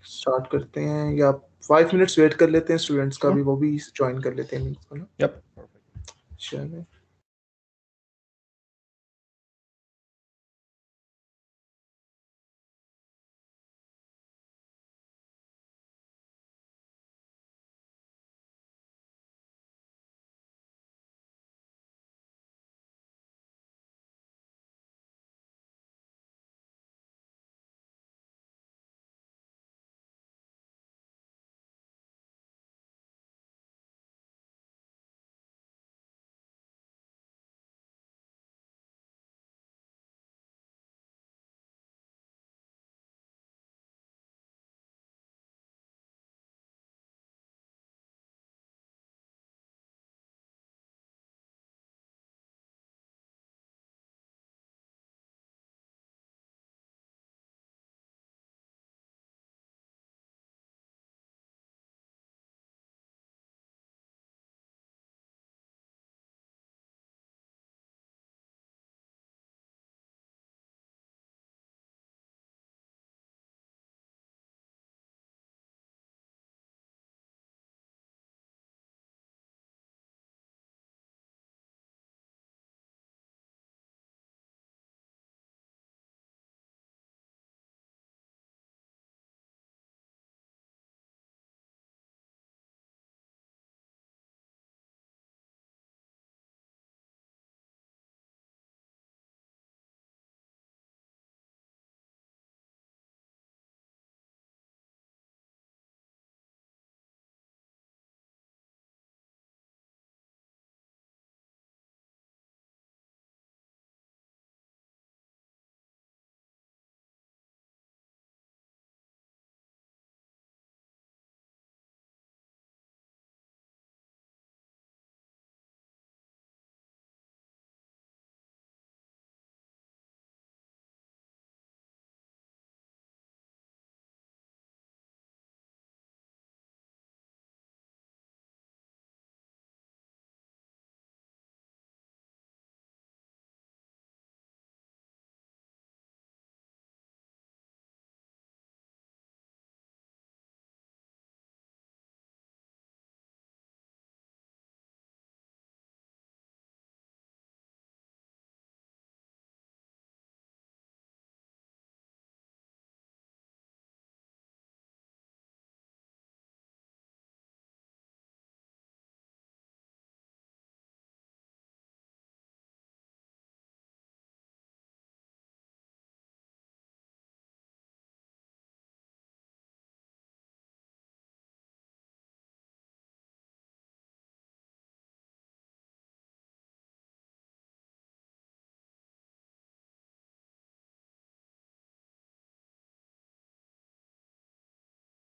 Start करते हैं या 5 मिनट्स वेट कर लेते हैं स्टूडेंट्स का भी, Sure. वो भी ज्वाइन कर लेते हैं मीट को ना। Yep. चलो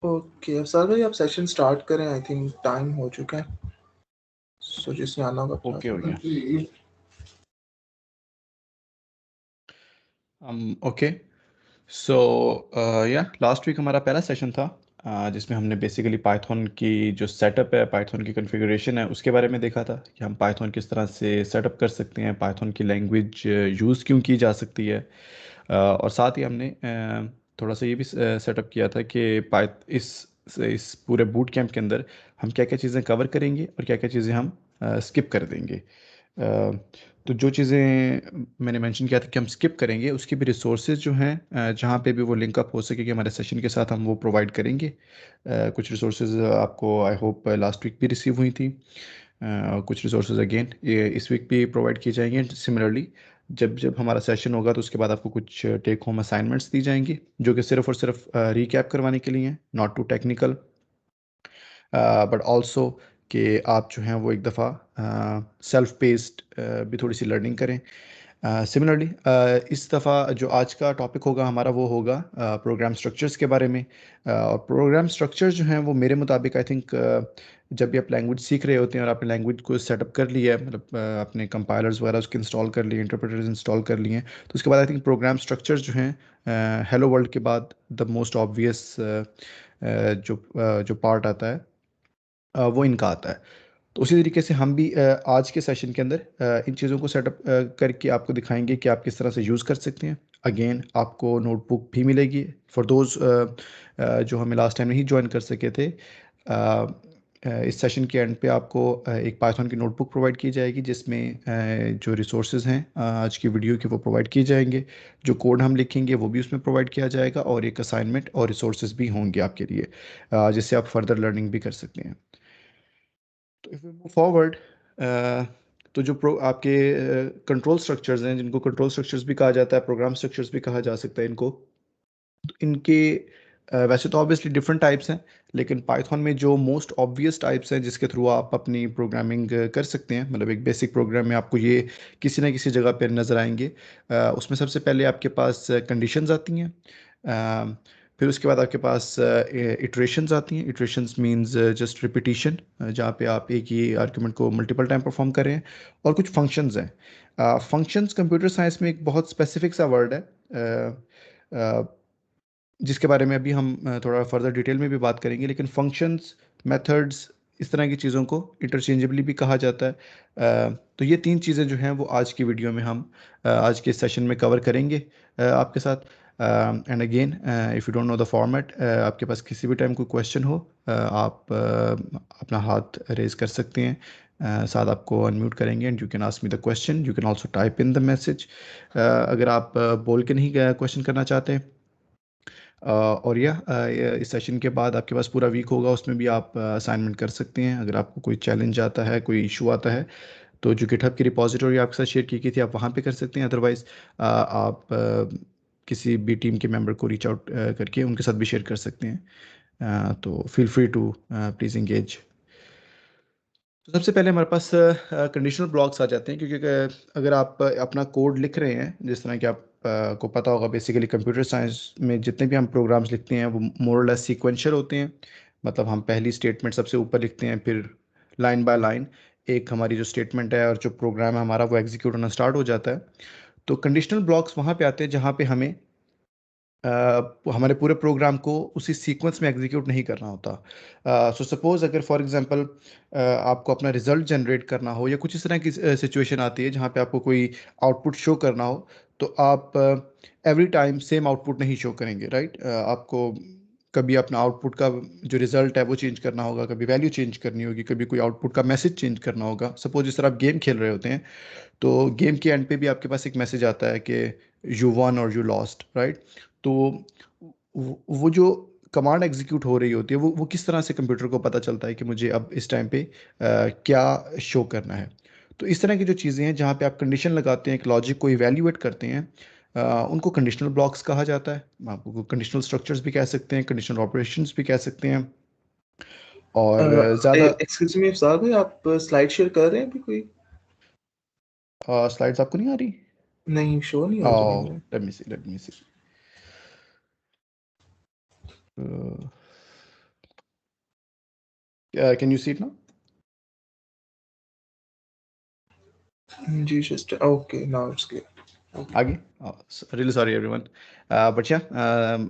ओके अफसार भाई, आप सेशन स्टार्ट करें, आई थिंक टाइम हो चुका है। सो जिसने आना होगा अपना Okay हो थोड़ा। गया. Okay. सो या लास्ट वीक हमारा पहला सेशन था जिसमें हमने बेसिकली पाइथन की जो सेटअप है, पाइथन की कॉन्फ़िगरेशन है, उसके बारे में देखा था कि हम पाइथन किस तरह से सेटअप कर सकते हैं, पाइथन की लैंग्वेज यूज़ क्यों की जा सकती है। और साथ ही हमने थोड़ा सा ये भी सेटअप किया था कि इस पूरे बूट कैंप के अंदर हम क्या क्या चीज़ें कवर करेंगे और क्या क्या चीज़ें हम स्किप कर देंगे। तो जो चीज़ें मैंने मेंशन किया था कि हम स्किप करेंगे, उसकी भी रिसोर्सेज जो हैं जहाँ पे भी वो लिंक अप हो सके कि हमारे सेशन के साथ, हम वो प्रोवाइड करेंगे। कुछ रिसोर्सेज आपको आई होप लास्ट वीक भी रिसीव हुई थी। कुछ रिसोर्सेज अगेन ये इस वीक भी प्रोवाइड किए जाएंगे सिमिलरली। जब जब हमारा सेशन होगा तो उसके बाद आपको कुछ टेक होम असाइनमेंट्स दी जाएंगी जो कि सिर्फ और सिर्फ रिकैप करवाने के लिए हैं, not too technical but also कि आप जो हैं वो एक दफ़ा सेल्फ पेस्ड भी थोड़ी सी लर्निंग करें। सिमिलरली इस दफ़ा जो आज का टॉपिक होगा हमारा वो होगा प्रोग्राम स्ट्रक्चर्स के बारे में। और प्रोग्राम स्ट्रक्चर्स जो हैं वो मेरे मुताबिक आई थिंक जब भी आप लैंग्वेज सीख रहे होते हैं और आपने लैंग्वेज को सेटअप कर लिया है, मतलब अपने कंपाइलर्स वगैरह उसके इंस्टॉल कर लिए, इंटरप्रेटर्स इंस्टॉल कर लिए हैं, तो उसके बाद आई थिंक प्रोग्राम स्ट्रक्चर्स जो हैं हेलो वर्ल्ड के बाद द मोस्ट ऑब्वियस जो पार्ट आता है वो इनका आता है। तो उसी तरीके से हम भी आज के सेशन के अंदर इन चीज़ों को सेटअप करके आपको दिखाएंगे कि आप किस तरह से यूज़ कर सकते हैं। अगेन आपको नोटबुक भी मिलेगी फॉर दोज जो हमें लास्ट टाइम नहीं ज्वाइन कर सके थे। इस सेशन के एंड पे आपको एक पाइथन की नोटबुक प्रोवाइड की जाएगी जिसमें जो रिसोर्सेज हैं आज की वीडियो के वो प्रोवाइड किए जाएंगे। जो कोड हम लिखेंगे वो भी उसमें प्रोवाइड किया जाएगा और एक असाइनमेंट और रिसोर्सेज भी होंगे आपके लिए जिससे आप फर्दर लर्निंग भी कर सकते हैं। तो इफ वी मूव फॉरवर्ड, तो जो आपके कंट्रोल स्ट्रक्चर्स हैं जिनको कंट्रोल स्ट्रक्चर्स भी कहा जाता है, प्रोग्राम स्ट्रक्चर्स भी कहा जा सकता है इनको। तो इनके वैसे तो ऑब्वियसली डिफरेंट टाइप्स हैं, लेकिन पाइथन में जो मोस्ट ऑब्वियस टाइप्स हैं जिसके थ्रू आप अपनी प्रोग्रामिंग कर सकते हैं, मतलब एक बेसिक प्रोग्राम में आपको ये किसी ना किसी जगह पर नज़र आएंगे। उसमें सबसे पहले आपके पास कंडीशंस आती हैं, फिर उसके बाद आपके पास इटरेशंस आती हैं। इटरेशंस मींस जस्ट रिपीटिशन, जहाँ पे आप एक ही आर्गुमेंट को मल्टीपल टाइम परफॉर्म कर रहे हैं। और कुछ फंक्शंस हैं। फंक्शंस कंप्यूटर साइंस में एक बहुत स्पेसिफिक सा वर्ड है, जिसके बारे में अभी हम थोड़ा फर्दर डिटेल में भी बात करेंगे। लेकिन फंक्शंस, मेथड्स, इस तरह की चीज़ों को इंटरचेंजेबली भी कहा जाता है। तो ये तीन चीज़ें जो हैं वो आज की वीडियो में हम आज के सेशन में कवर करेंगे आपके साथ। And again if you don't know the format, आपके पास किसी भी टाइम कोई क्वेश्चन हो आप अपना हाथ रेज कर सकते हैं। साथ आपको अनम्यूट करेंगे and you can ask me the question. You can also type in the message अगर आप बोल के नहीं क्वेश्चन करना चाहते। और इस सेशन के बाद आपके पास पूरा वीक होगा, उसमें भी आप असाइनमेंट कर सकते हैं। अगर आपको कोई चैलेंज आता है, कोई इशू आता है, तो जो गिटहब की रिपॉजिटरी आपके साथ शेयर की गई थी आप वहाँ पे कर सकते हैं। अदरवाइज़ आप किसी भी टीम के मेंबर को रीच आउट करके उनके साथ भी शेयर कर सकते हैं। तो feel free to please engage. तो सबसे पहले हमारे पास कंडीशनल ब्लॉक्स आ जाते हैं, क्योंकि अगर आप अपना कोड लिख रहे हैं, जिस तरह कि आप को पता होगा बेसिकली कंप्यूटर साइंस में जितने भी हम प्रोग्राम्स लिखते हैं वो मोर और लेस सीक्वेंशियल होते हैं। मतलब हम पहली स्टेटमेंट सबसे ऊपर लिखते हैं, फिर लाइन बाय लाइन एक हमारी जो स्टेटमेंट है और जो प्रोग्राम है हमारा वो एग्जीक्यूट होना स्टार्ट हो जाता है। तो कंडीशनल ब्लॉक्स वहाँ पे आते हैं जहाँ पे हमें हमारे पूरे प्रोग्राम को उसी सीक्वेंस में एग्जीक्यूट नहीं करना होता। सो सपोज अगर फॉर एग्जांपल आपको अपना रिजल्ट जनरेट करना हो या कुछ इस तरह की सिचुएशन आती है जहाँ पे आपको कोई आउटपुट शो करना हो, तो आप एवरी टाइम सेम आउटपुट नहीं शो करेंगे, राइट? आपको कभी अपना आउटपुट का जो रिजल्ट है वो चेंज करना होगा, कभी वैल्यू चेंज करनी होगी, कभी कोई आउटपुट का मैसेज चेंज करना होगा। सपोज जिस तरह आप गेम खेल रहे होते हैं, तो गेम के एंड पे भी आपके पास एक मैसेज आता है कि यू वन और यू लॉस्ट, राइट? तो वो जो कमांड एग्जीक्यूट हो रही होती है वो किस तरह से कंप्यूटर को पता चलता है कि मुझे अब इस टाइम पे क्या शो करना है। तो इस तरह की जो चीज़ें हैं जहाँ पे आप कंडीशन लगाते हैं, एक लॉजिक को इवेल्युएट करते हैं, उनको कंडीशनल ब्लॉक्स कहा जाता है। आप कंडीशनल स्ट्रक्चर्स भी कह सकते हैं, कंडीशनल ऑपरेशंस भी कह सकते हैं। और ज़्यादा एक्सक्यूज मी अफसार भाई, आप स्लाइड शेयर कर रहे हैं अभी कोई? स्लाइड्स आपको नहीं आ रही? नहीं, शो नहीं हो रही है मेरे। Let me see. Can you see it now? जी just okay, now it's clear. Okay. आगे रियली सॉरी एवरीवन, बट या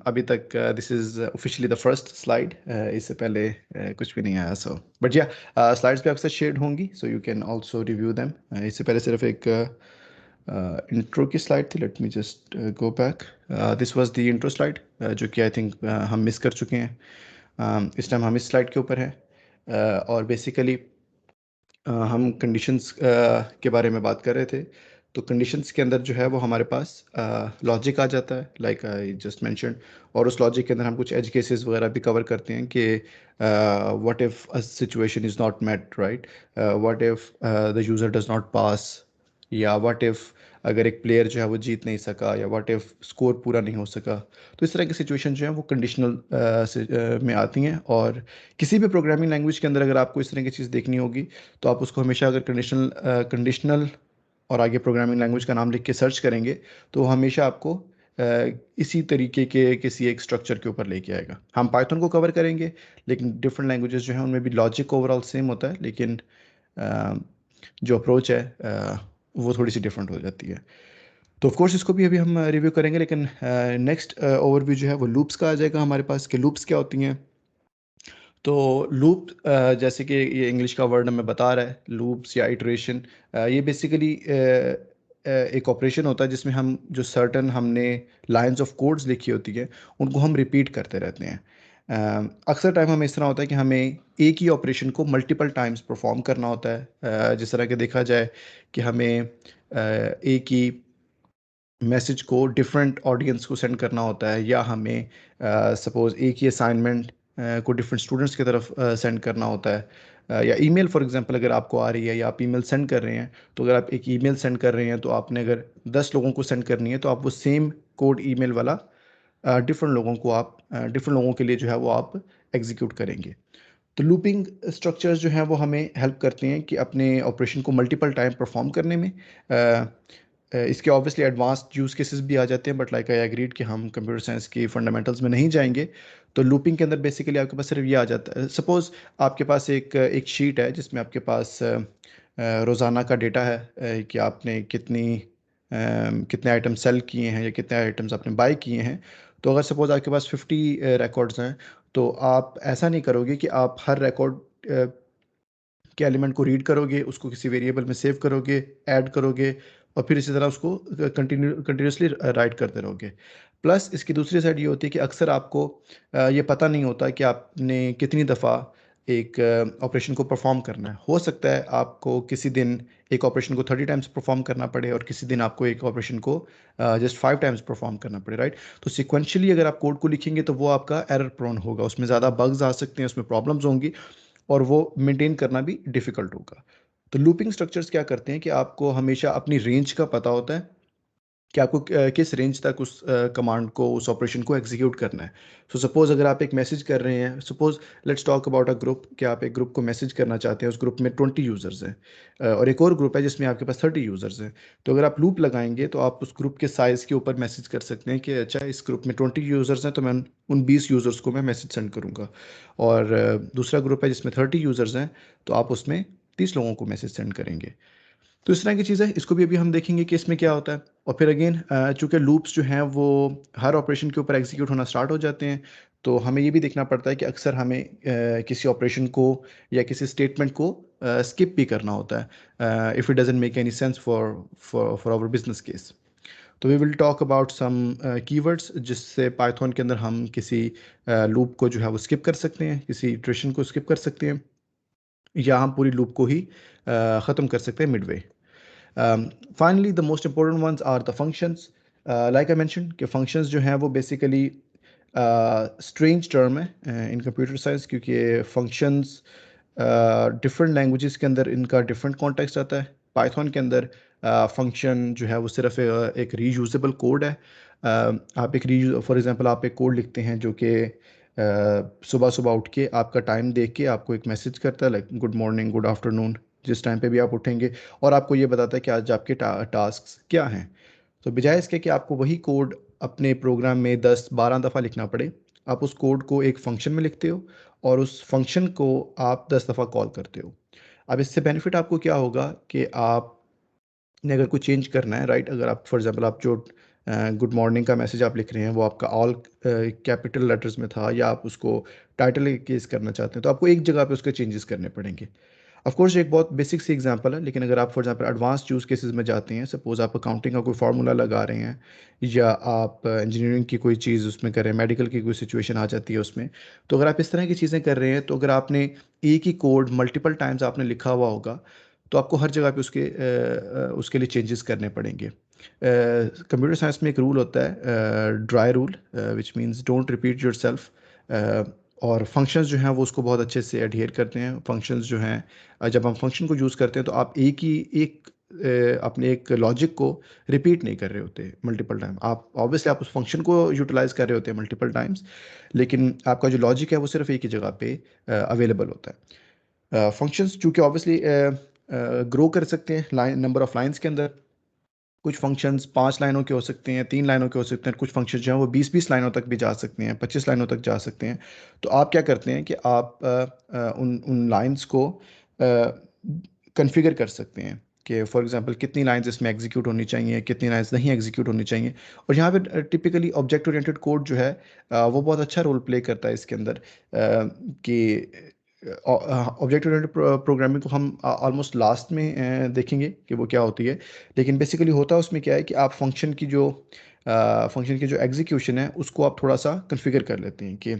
अभी तक this is officially the first slide. इससे पहले कुछ भी नहीं आया। सो बट या स्लाइड्स पे आपके साथ शेयर्ड होंगी, so you can also review them. इससे पहले सिर्फ एक इंट्रो की स्लाइड थी। Let me just go back. This was the intro slide, जो कि आई थिंक हम मिस कर चुके हैं। इस टाइम हम इस स्लाइड के ऊपर है और बेसिकली हम कंडीशंस के बारे में बात कर रहे थे। तो कंडीशंस के अंदर जो है वो हमारे पास लॉजिक आ जाता है, लाइक आई जस्ट मेंशन्ड। और उस लॉजिक के अंदर हम कुछ एज केसेस वगैरह भी कवर करते हैं कि what if a situation is not met, right? What if the user does not pass, या व्हाट इफ़ अगर एक प्लेयर जो है वो जीत नहीं सका, या व्हाट इफ़ स्कोर पूरा नहीं हो सका। तो इस तरह की सिचुएशन जो है वो कंडीशनल में आती हैं। और किसी भी प्रोग्रामिंग लैंग्वेज के अंदर अगर आपको इस तरह की चीज़ देखनी होगी, तो आप उसको हमेशा अगर कंडीशनल और आगे प्रोग्रामिंग लैंग्वेज का नाम लिख के सर्च करेंगे, तो वो हमेशा आपको इसी तरीके के किसी एक स्ट्रक्चर के ऊपर लेके आएगा। हम पाइथन को कवर करेंगे, लेकिन डिफरेंट लैंग्वेजेस जो हैं उनमें भी लॉजिक ओवरऑल सेम होता है, लेकिन अ, जो अप्रोच है वो थोड़ी सी डिफरेंट हो जाती है। तो ऑफ कोर्स इसको भी अभी हम रिव्यू करेंगे, लेकिन नेक्स्ट ओवरव्यू जो है वो लूप्स का आ जाएगा हमारे पास, कि लूप्स क्या होती हैं। तो लूप जैसे कि ये इंग्लिश का वर्ड हमें बता रहा है, लूप्स या इटरेशन, ये बेसिकली एक ऑपरेशन होता है जिसमें हम जो सर्टन हमने लाइंस ऑफ कोड्स लिखी होती है उनको हम रिपीट करते रहते हैं। अक्सर टाइम हमें इस तरह होता है कि हमें एक ही ऑपरेशन को मल्टीपल टाइम्स परफॉर्म करना होता है। जिस तरह के देखा जाए कि हमें एक ही मैसेज को डिफरेंट ऑडियंस को सेंड करना होता है, या हमें सपोज एक ही असाइनमेंट को डिफरेंट स्टूडेंट्स की तरफ सेंड करना होता है, या ईमेल फॉर एग्जांपल अगर आपको आ रही है या आप ईमेल सेंड कर रहे हैं, तो अगर आप एक ईमेल सेंड कर रहे हैं तो आपने अगर 10 लोगों को सेंड करनी है तो आप वो सेम कोड ईमेल वाला डिफरेंट लोगों के लिए जो है वो आप एग्जीक्यूट करेंगे। तो लूपिंग स्ट्रक्चर्स जो हैं वो हमें हेल्प करते हैं कि अपने ऑपरेशन को मल्टीपल टाइम परफॉर्म करने में। इसके ऑब्वियसली एडवांस्ड यूज़ केसेस भी आ जाते हैं, बट लाइक आई एग्रीड कि हम कंप्यूटर साइंस की फंडामेंटल्स में नहीं जाएंगे। तो लूपिंग के अंदर बेसिकली आपके पास सिर्फ ये आ जाता है, सपोज आपके पास एक शीट है जिसमें आपके पास रोज़ाना का डेटा है, कि आपने कितने आइटम सेल किए हैं या कितने आइटम्स आपने बाय किए हैं। तो अगर सपोज आपके पास 50 रिकॉर्ड्स हैं, तो आप ऐसा नहीं करोगे कि आप हर रिकॉर्ड के एलिमेंट को रीड करोगे, उसको किसी वेरिएबल में सेव करोगे, ऐड करोगे, और फिर इसी तरह उसको कंटिन्यूसली राइट करते रहोगे। प्लस इसकी दूसरी साइड ये होती है कि अक्सर आपको ये पता नहीं होता कि आपने कितनी दफ़ा एक ऑपरेशन को परफॉर्म करना है। हो सकता है आपको किसी दिन एक ऑपरेशन को 30 टाइम्स परफॉर्म करना पड़े और किसी दिन आपको एक ऑपरेशन को जस्ट 5 टाइम्स परफॉर्म करना पड़े, राइट। तो सिक्वेंशली अगर आप कोड को लिखेंगे तो वो आपका एरर प्रोन होगा, उसमें ज़्यादा बग्स आ सकते हैं, उसमें प्रॉब्लम्स होंगी, और वो मेंटेन करना भी डिफ़िकल्ट होगा। तो लूपिंग स्ट्रक्चर्स क्या करते हैं कि आपको हमेशा अपनी रेंज का पता होता है कि आपको किस रेंज तक उस कमांड को, उस ऑपरेशन को एग्जीक्यूट करना है। सो सपोज अगर आप एक मैसेज कर रहे हैं, suppose let's talk about a group, कि आप एक ग्रुप को मैसेज करना चाहते हैं, उस ग्रुप में 20 यूज़र्स हैं, और एक और ग्रुप है जिसमें आपके पास 30 यूज़र्स हैं। तो अगर आप लूप लगाएंगे तो आप उस ग्रुप के साइज़ के ऊपर मैसेज कर सकते हैं कि अच्छा इस ग्रुप में 20 यूज़र्स हैं तो मैं उन 20 यूज़र्स को मैं मैसेज सेंड करूँगा, और दूसरा ग्रुप है जिसमें 30 यूज़र्स हैं तो आप उसमें 30 लोगों को मैसेज सेंड करेंगे। तो इस तरह की चीज़ है, इसको भी अभी हम देखेंगे कि इसमें क्या होता है। और फिर अगेन चूँकि लूप्स जो हैं वो हर ऑपरेशन के ऊपर एग्जीक्यूट होना स्टार्ट हो जाते हैं, तो हमें ये भी देखना पड़ता है कि अक्सर हमें किसी ऑपरेशन को या किसी स्टेटमेंट को स्किप भी करना होता है, if it doesn't make any sense for for our business case. तो we will talk about some keywords जिससे पाइथन के अंदर हम किसी लूप को जो है वो स्किप कर सकते हैं, किसी इटरेशन को स्किप कर सकते हैं, या हम पूरी लूप को ही ख़त्म कर सकते हैं Midway. Finally, the most important ones are the functions. Like I mentioned कि functions जो हैं वो basically strange term है in computer science, क्योंकि functions different languages के अंदर इनका different context आता है। Python के अंदर function जो है वो सिर्फ एक reusable कोड है। आप एक फॉर एग्जांपल आप एक कोड लिखते हैं जो कि सुबह सुबह उठ के आपका टाइम देख के आपको एक मैसेज करता है, like good morning, good afternoon, जिस टाइम पे भी आप उठेंगे, और आपको ये बताता है कि आज आपके टास्क क्या हैं। तो बजाय इसके कि आपको वही कोड अपने प्रोग्राम में 10-12 दफ़ा लिखना पड़े, आप उस कोड को एक फंक्शन में लिखते हो और उस फंक्शन को आप 10 दफ़ा कॉल करते हो। अब इससे बेनिफिट आपको क्या होगा कि आपने अगर कुछ चेंज करना है, राइट, अगर आप फॉर एग्जांपल आप जो गुड मॉर्निंग का मैसेज आप लिख रहे हैं वो आपका ऑल कैपिटल लेटर्स में था, या आप उसको टाइटल केस करना चाहते हैं, तो आपको एक जगह पे उसके चेंजेस करने पड़ेंगे। ऑफ कोर्स एक बहुत बेसिक सी एग्जांपल है, लेकिन अगर आप for example advance use cases में जाते हैं, सपोज आप अकाउंटिंग का कोई फार्मूला लगा रहे हैं, या आप इंजीनियरिंग की कोई चीज़ उसमें कर रहे हैं, मेडिकल की कोई सिचुएशन आ जाती है उसमें, तो अगर आप इस तरह की चीज़ें कर रहे हैं, तो अगर आपने एक ही कोड मल्टीपल टाइम्स आपने लिखा हुआ होगा, तो आपको हर जगह पे उसके लिए चेंजेस करने पड़ेंगे। कंप्यूटर साइंस में एक रूल होता है, dry rule, which means don't repeat your self. और फंक्शंस जो हैं वो उसको बहुत अच्छे से एडहियर करते हैं। फंक्शंस जो हैं, जब हम फंक्शन को यूज़ करते हैं तो आप अपने एक लॉजिक को रिपीट नहीं कर रहे होते मल्टीपल टाइम। आप ऑब्वियसली आप उस फंक्शन को यूटिलाइज कर रहे होते हैं मल्टीपल टाइम्स, लेकिन आपका जो लॉजिक है वो सिर्फ एक ही जगह पे अवेलेबल होता है। फंक्शंस चूँकि ऑब्वियसली ग्रो कर सकते हैं लाइन नंबर ऑफ लाइंस के अंदर। कुछ फंक्शंस 5 लाइनों के हो सकते हैं, 3 लाइनों के हो सकते हैं, कुछ फंक्शंस जो हैं वो 20-20 लाइनों तक भी जा सकते हैं, 25 लाइनों तक जा सकते हैं। तो आप क्या करते हैं कि आप उन उन लाइंस को कॉन्फ़िगर कर सकते हैं। कि फॉर एग्जांपल कितनी लाइंस इसमें एग्जीक्यूट होनी चाहिए, कितनी लाइंस नहीं एग्जीक्यूट होनी चाहिए। और यहाँ पे टिपिकली ऑब्जेक्ट ओरिएंटेड कोड जो है वो बहुत अच्छा रोल प्ले करता है इसके अंदर, कि ऑब्जेक्ट ओरिएंटेड प्रोग्रामिंग को हम ऑलमोस्ट लास्ट में देखेंगे कि वो क्या होती है। लेकिन बेसिकली होता उसमें क्या है कि आप फंक्शन की जो एग्जीक्यूशन है उसको आप थोड़ा सा कन्फिगर कर लेते हैं कि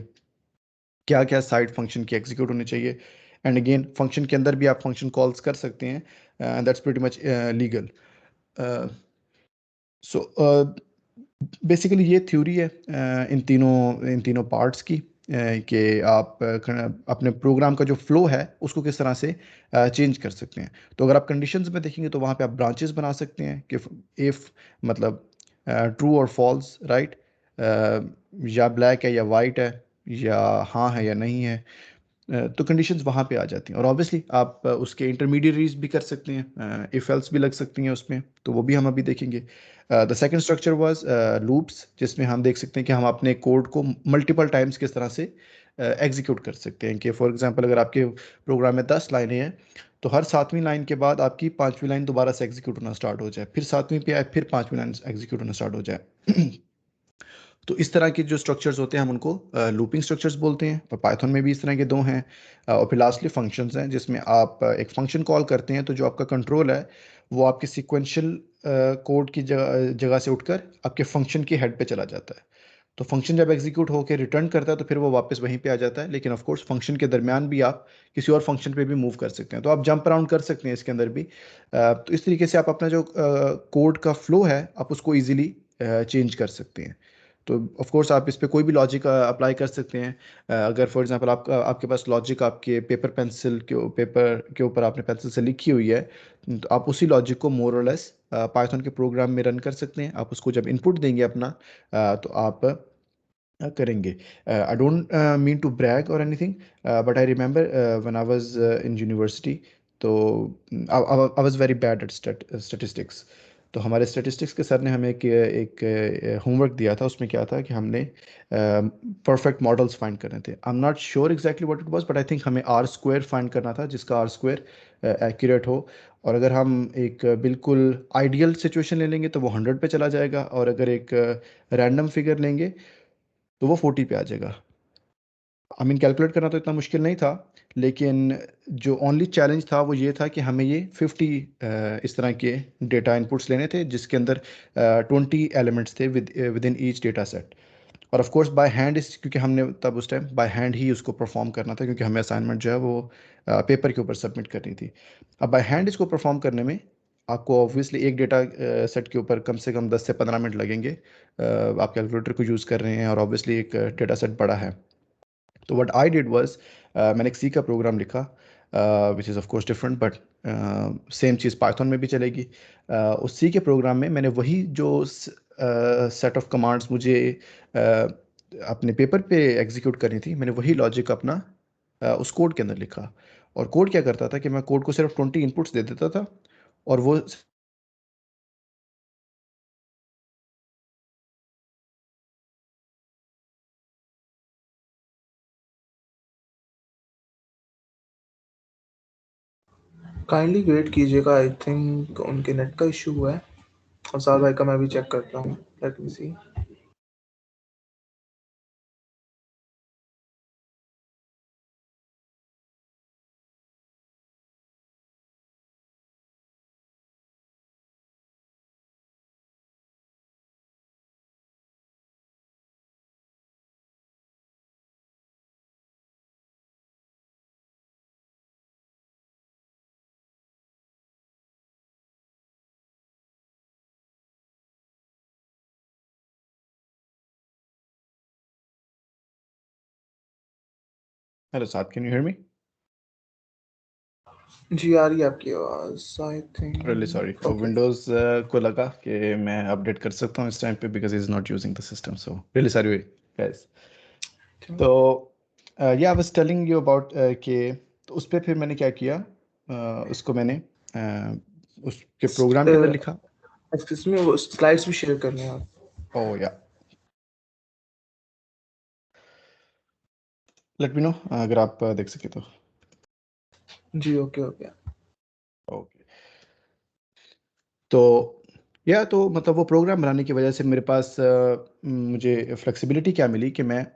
क्या क्या साइड फंक्शन की एग्जीक्यूट होनी चाहिए। एंड अगेन फंक्शन के अंदर भी आप फंक्शन कॉल्स कर सकते हैं, that's pretty much legal. So basically ये थ्योरी है इन तीनों पार्ट्स की, कि आप अपने प्रोग्राम का जो फ्लो है उसको किस तरह से चेंज कर सकते हैं। तो अगर आप कंडीशंस में देखेंगे तो वहाँ पे आप ब्रांचेस बना सकते हैं कि इफ़ मतलब ट्रू और फॉल्स, राइट, या ब्लैक है या वाइट है, या हाँ है या नहीं है। तो कंडीशंस वहाँ पे आ जाती हैं। और ऑब्वियसली आप उसके इंटरमीडियरीज भी कर सकते हैं, इफ एल्स भी लग सकती हैं उसमें, तो वो भी हम अभी देखेंगे। The second structure was loops, जिसमें हम देख सकते हैं कि हम अपने कोड को मल्टीपल टाइम्स किस तरह से एग्जीक्यूट कर सकते हैं। कि फॉर एग्जांपल अगर आपके प्रोग्राम में 10 लाइनें हैं, तो हर 7वीं लाइन के बाद आपकी 5वीं लाइन दोबारा से एग्जीक्यूट होना स्टार्ट हो जाए, फिर 7वीं पे आए, फिर 5वीं लाइन एग्जीक्यूट होना स्टार्ट हो जाए। तो इस तरह के जो स्ट्रक्चर्स होते हैं हम उनको लूपिंग स्ट्रक्चर्स बोलते हैं, और पाइथन में भी इस तरह के दो हैं। और फिर लास्टली फंक्शंस हैं, जिसमें आप एक फंक्शन कॉल करते हैं, तो जो आपका कंट्रोल है वो आपके सिक्वेंशियल कोड की जगह जगह से उठकर आपके फंक्शन की हेड पे चला जाता है। तो फंक्शन जब एग्जीक्यूट होकर रिटर्न करता है तो फिर वो वापस वहीं पे आ जाता है। लेकिन ऑफ कोर्स फंक्शन के दरमियान भी आप किसी और फंक्शन पे भी मूव कर सकते हैं, तो आप जंप अराउंड कर सकते हैं इसके अंदर भी। तो इस तरीके से आप अपना जो कोड का फ्लो है आप उसको ईजिली चेंज कर सकते हैं। तो ऑफ कोर्स आप इस पे कोई भी लॉजिक अप्लाई कर सकते हैं। अगर फॉर एग्जांपल आपके पास लॉजिक आपके पेपर के ऊपर आपने पेंसिल से लिखी हुई है, तो आप उसी लॉजिक को मोर और लेस पाइथन के प्रोग्राम में रन कर सकते हैं। आप उसको जब इनपुट देंगे अपना, तो आप करेंगे। I don't mean to brag और anything, but I remember when I was in university, तो I was very bad at statistics. तो हमारे स्टैटिस्टिक्स के सर ने हमें एक होमवर्क दिया था, उसमें क्या था कि हमने परफेक्ट मॉडल्स फाइंड करने थे। I am not sure exactly what it was, but I think हमें आर स्क्वायर फाइंड करना था जिसका आर स्क्वायर एक्यूरेट हो। और अगर हम एक बिल्कुल आइडियल सिचुएशन ले लेंगे तो वो 100 पे चला जाएगा, और अगर एक रैंडम फिगर लेंगे तो वो 40 पे आ जाएगा। आई मीन कैलकुलेट करना तो इतना मुश्किल नहीं था, लेकिन जो ओनली चैलेंज था वो ये था कि हमें ये 50 इस तरह के डेटा इनपुट्स लेने थे, जिसके अंदर 20 एलिमेंट्स थे with in each data set. और ऑफ कोर्स बाय हैंड, इस क्योंकि हमने तब उस टाइम बाय हैंड ही उसको परफॉर्म करना था, क्योंकि हमें असाइनमेंट जो है वो पेपर के ऊपर सबमिट करनी थी। अब बाय हैंड इसको परफॉर्म करने में आपको ऑब्वियसली एक डेटा सेट के ऊपर कम से कम 10 से 15 मिनट लगेंगे। आप कैलकुलेटर को यूज़ कर रहे हैं और ऑब्वियसली एक डेटा सेट बड़ा है। तो व्हाट आई डिड वाज, मैंने एक सी का प्रोग्राम लिखा, which is of course different, but same cheese Python में भी चलेगी। उस सी के प्रोग्राम में मैंने वही जो सेट ऑफ कमांड्स मुझे अपने पेपर पे एग्जीक्यूट करनी थी, मैंने वही लॉजिक अपना उस कोड के अंदर लिखा। और कोड क्या करता था कि मैं कोड को सिर्फ 20 इनपुट्स दे देता था, और वो काइंडली वेट कीजिएगा, आई थिंक उनके नेट का इशू हुआ है। और साल भाई का मैं भी चेक करता हूँ, लेट मी सी। हेलो साहब, कैन यू हियर मी? जी आ रही है आपकी आवाज़, I really sorry, think. Okay. Windows को लगा कि मैं अपडेट कर सकता हूँ इस टाइम पे, because is not using the system, so really sorry guys. तो या I was telling you about कि तो उस पे फिर मैंने क्या किया, उसको मैंने उसके प्रोग्राम के अंदर लिखा। एक्सक्यूज मी, वो स्लाइड्स भी शेयर करने हैं आप? ओ या, लेट मी नो अगर आप देख सके तो। जी ओके ओके। ओके। तो या तो मतलब वो प्रोग्राम बनाने की वजह से मेरे पास मुझे फ्लेक्सिबिलिटी क्या मिली कि मैं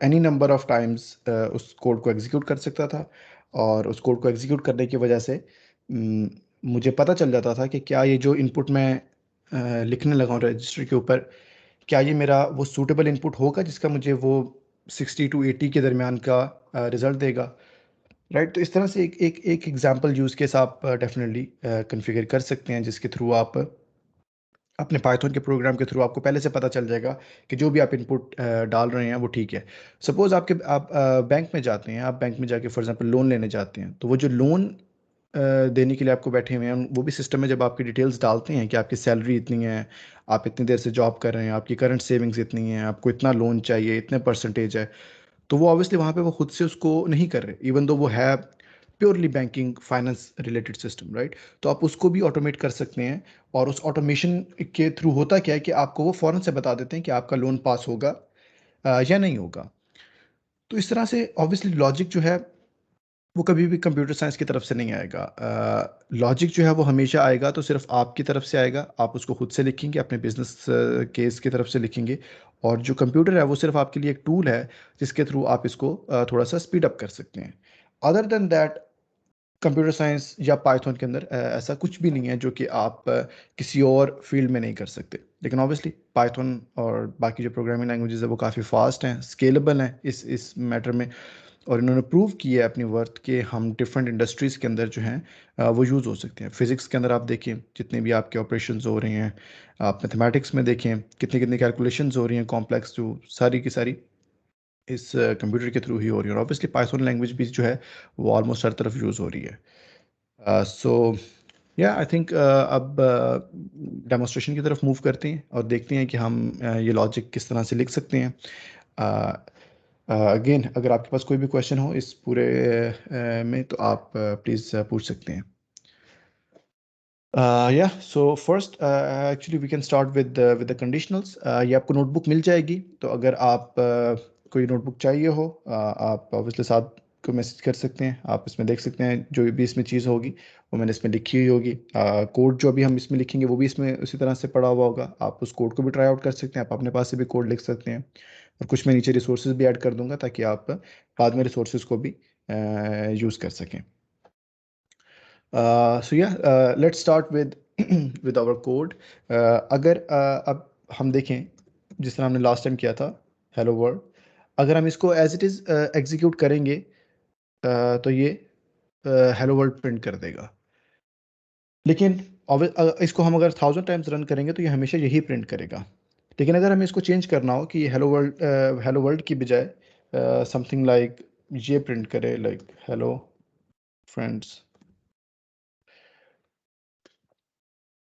एनी नंबर ऑफ टाइम्स उस कोड को एग्जीक्यूट कर सकता था। और उस कोड को एग्जीक्यूट करने की वजह से मुझे पता चल जाता था कि क्या ये जो इनपुट मैं लिखने लगा हूँ रजिस्टर के ऊपर, क्या ये मेरा वो सूटेबल इनपुट होगा जिसका मुझे वो 60 to 80 के दरमियान का रिजल्ट देगा। राइट, तो इस तरह से एक एग्जांपल यूज़ केस आप डेफिनेटली कॉन्फ़िगर कर सकते हैं, जिसके थ्रू आप अपने पाइथन के प्रोग्राम के थ्रू आपको पहले से पता चल जाएगा कि जो भी आप इनपुट डाल रहे हैं वो ठीक है। सपोज़ आप बैंक में जाते हैं, आप बैंक में जाके फॉर एग्जांपल लोन लेने जाते हैं, तो वो जो लोन देने के लिए आपको बैठे हुए हैं, वो भी सिस्टम में जब आपकी डिटेल्स डालते हैं कि आपकी सैलरी इतनी है, आप इतनी देर से जॉब कर रहे हैं, आपकी करंट सेविंग्स इतनी है, आपको इतना लोन चाहिए, इतने परसेंटेज है, तो वो ऑब्वियसली वहाँ पे वो खुद से उसको नहीं कर रहे, इवन दो वो है purely banking finance related system, right. तो आप उसको भी ऑटोमेट कर सकते हैं। और उस ऑटोमेशन के थ्रू होता क्या है कि आपको वो फ़ौरन से बता देते हैं कि आपका लोन पास होगा या नहीं होगा। तो इस तरह से ऑब्वियसली लॉजिक जो है वो कभी भी कंप्यूटर साइंस की तरफ से नहीं आएगा। लॉजिक जो है वो हमेशा आएगा तो सिर्फ आपकी तरफ से आएगा, आप उसको खुद से लिखेंगे, अपने बिजनेस केस की तरफ से लिखेंगे। और जो कंप्यूटर है वो सिर्फ आपके लिए एक टूल है जिसके थ्रू आप इसको थोड़ा सा स्पीड अप कर सकते हैं। Other than that computer science या पाइथन के अंदर ऐसा कुछ भी नहीं है जो कि आप किसी और फील्ड में नहीं कर सकते। लेकिन ऑब्वियसली पाइथन और बाकी जो प्रोग्रामिंग लैंग्वेजेस है वो काफ़ी फास्ट हैं, स्केलेबल हैं इस मैटर में। और इन्होंने प्रूव किया है अपनी वर्थ के हम डिफरेंट इंडस्ट्रीज़ के अंदर जो हैं वो यूज़ हो सकते हैं। फिजिक्स के अंदर आप देखें जितने भी आपके ऑपरेशंस हो रहे हैं, आप मैथमेटिक्स में देखें कितनी कितनी कैलकुलेशंस हो रही हैं कॉम्प्लेक्स, जो सारी की सारी इस कंप्यूटर के थ्रू ही हो रही है। और ऑब्वियसली पाइथन लैंग्वेज भी जो है वो ऑलमोस्ट हर तरफ यूज़ हो रही है। सो या आई थिंक अब डेमोस्ट्रेशन की तरफ मूव करते हैं और देखते हैं कि हम ये लॉजिक किस तरह से लिख सकते हैं। अगेन अगर आपके पास कोई भी क्वेश्चन हो इस पूरे में तो आप प्लीज़ पूछ सकते हैं। या so first actually we can start with the conditionals. ये आपको नोटबुक मिल जाएगी, तो अगर आप कोई नोटबुक चाहिए हो आप ऑब्वियसली साथ को मैसेज कर सकते हैं, आप इसमें देख सकते हैं जो भी इसमें चीज़ होगी वो मैंने इसमें लिखी हुई होगी। कोड जो अभी हम इसमें लिखेंगे वो भी इसमें उसी तरह से पड़ा हुआ होगा, आप उस कोड को भी ट्राई आउट कर सकते हैं, आप अपने पास से भी कोड लिख सकते हैं। और कुछ मैं नीचे रिसोर्सेज भी ऐड कर दूंगा ताकि आप बाद में रिसोर्सेज को भी यूज़ कर सकें। So yeah, let's start with with our code. अगर अब हम देखें जिस तरह हमने लास्ट टाइम किया था हेलो वर्ल्ड, अगर हम इसको एज इट इज़ एग्जीक्यूट करेंगे तो ये हेलो वर्ल्ड प्रिंट कर देगा। लेकिन इसको हम अगर 1000 टाइम्स रन करेंगे तो ये हमेशा यही प्रिंट करेगा। लेकिन अगर हमें इसको चेंज करना हो कि ये हेलो वर्ल्ड की बजाय समथिंग लाइक ये प्रिंट करे, लाइक हेलो फ्रेंड्स,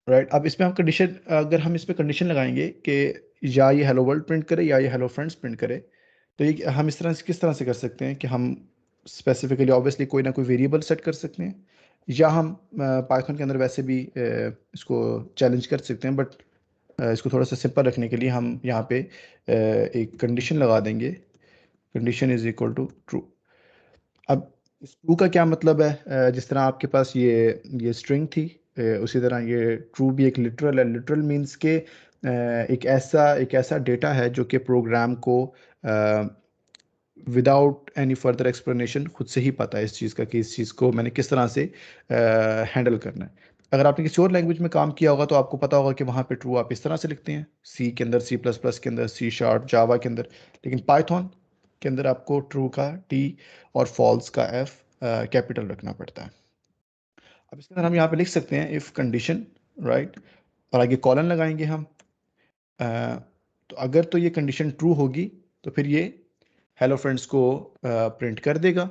राइट। अब इसमें हम कंडीशन, अगर हम इसमें कंडीशन लगाएंगे कि या ये हेलो वर्ल्ड प्रिंट करे या ये हेलो फ्रेंड्स प्रिंट करे, तो ये हम इस तरह से किस तरह से कर सकते हैं कि हम स्पेसिफिकली ऑब्वियसली कोई ना कोई वेरिएबल सेट कर सकते हैं, या हम पाइथन के अंदर वैसे भी इसको चैलेंज कर सकते हैं। बट इसको थोड़ा सा सिंपल रखने के लिए हम यहाँ पे एक कंडीशन लगा देंगे, condition is equal to true. अब इस ट्रू का क्या मतलब है, जिस तरह आपके पास ये स्ट्रिंग थी, उसी तरह ये ट्रू भी एक लिटरल है। लिटरल मीन्स के एक ऐसा डेटा है जो कि प्रोग्राम को विदाउट एनी फर्दर एक्सप्लेनेशन खुद से ही पता है इस चीज़ का कि इस चीज़ को मैंने किस तरह से हैंडल करना है। अगर आपने किसी और लैंग्वेज में काम किया होगा तो आपको पता होगा कि वहाँ पे ट्रू आप इस तरह से लिखते हैं, सी के अंदर, सी प्लस प्लस के अंदर, सी शार्प, जावा के अंदर। लेकिन पाइथन के अंदर आपको ट्रू का टी और फॉल्स का एफ कैपिटल रखना पड़ता है। अब इसके अंदर हम यहाँ पे लिख सकते हैं इफ़ कंडीशन, राइट, और आगे कॉलन लगाएंगे हम। तो अगर तो ये कंडीशन ट्रू होगी तो फिर ये हेलो फ्रेंड्स को प्रिंट कर देगा।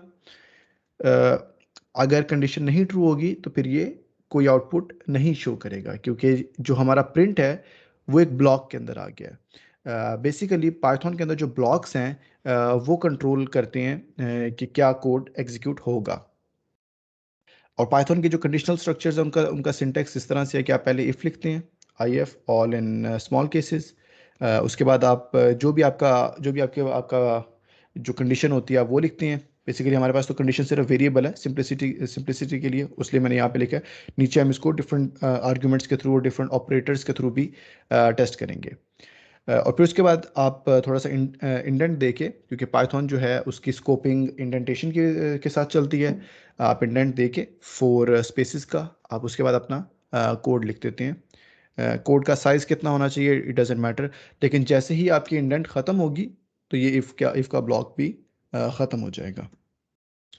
अगर कंडीशन नहीं ट्रू होगी तो फिर ये कोई आउटपुट नहीं शो करेगा, क्योंकि जो हमारा प्रिंट है वो एक ब्लॉक के अंदर आ गया है। बेसिकली पाइथन के अंदर जो ब्लॉक्स हैं वो कंट्रोल करते हैं कि क्या कोड एग्जीक्यूट होगा। और पाइथन के जो कंडीशनल स्ट्रक्चर्स हैं उनका उनका सिंटैक्स इस तरह से है कि आप पहले इफ़ लिखते हैं, I F all in small cases. उसके बाद आप जो भी आपका जो कंडीशन होती है आप वो लिखते हैं। बेसिकली हमारे पास तो कंडीशन सिर्फ वेरिएबल है सिंप्लिसिटी के लिए, उसलिए मैंने यहाँ पे लिखा है। नीचे हम इसको डिफरेंट आर्ग्यूमेंट्स के थ्रू और डिफरेंट ऑपरेटर्स के थ्रू भी टेस्ट करेंगे। और फिर उसके बाद आप थोड़ा सा इंडेंट देके, क्योंकि पाइथन जो है उसकी स्कोपिंग इंडेंटेशन के साथ चलती है, आप इंडेंट देके 4 स्पेसिस का आप उसके बाद अपना कोड लिख देते हैं। कोड का साइज़ कितना होना चाहिए इट डजेंट मैटर, लेकिन जैसे ही आपकी इंडेंट ख़त्म होगी तो ये इफ़ का ब्लॉक भी ख़त्म हो जाएगा।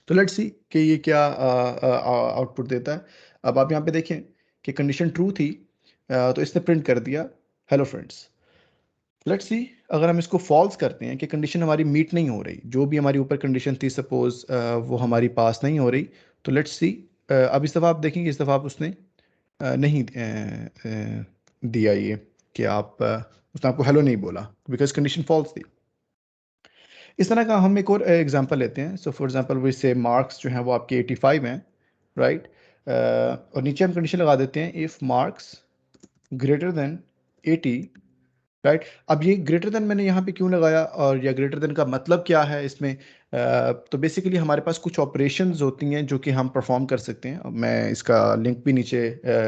तो लेट्स सी कि ये क्या आउटपुट देता है। अब आप यहाँ पे देखें कि कंडीशन ट्रू थी, तो इसने प्रिंट कर दिया हेलो फ्रेंड्स। लेट्स सी अगर हम इसको फॉल्स करते हैं कि कंडीशन हमारी मीट नहीं हो रही, जो भी हमारी ऊपर कंडीशन थी सपोज वो हमारी पास नहीं हो रही, तो लेट्स सी अब इस दफ़ा आप देखेंगे, इस दफ़ा आप उसने नहीं दिया ये कि आप उसने आपको हेलो नहीं बोला बिकॉज कंडीशन फॉल्स थी। इस तरह का हम एक और एग्जांपल लेते हैं। सो फॉर एग्जांपल वो से मार्क्स जो हैं वो आपके 85 हैं, राइट। और नीचे हम कंडीशन लगा देते हैं if marks greater than 80, right. अब ये ग्रेटर देन मैंने यहाँ पे क्यों लगाया और या ग्रेटर देन का मतलब क्या है इसमें? तो बेसिकली हमारे पास कुछ ऑपरेशंस होती हैं जो कि हम परफॉर्म कर सकते हैं। मैं इसका लिंक भी नीचे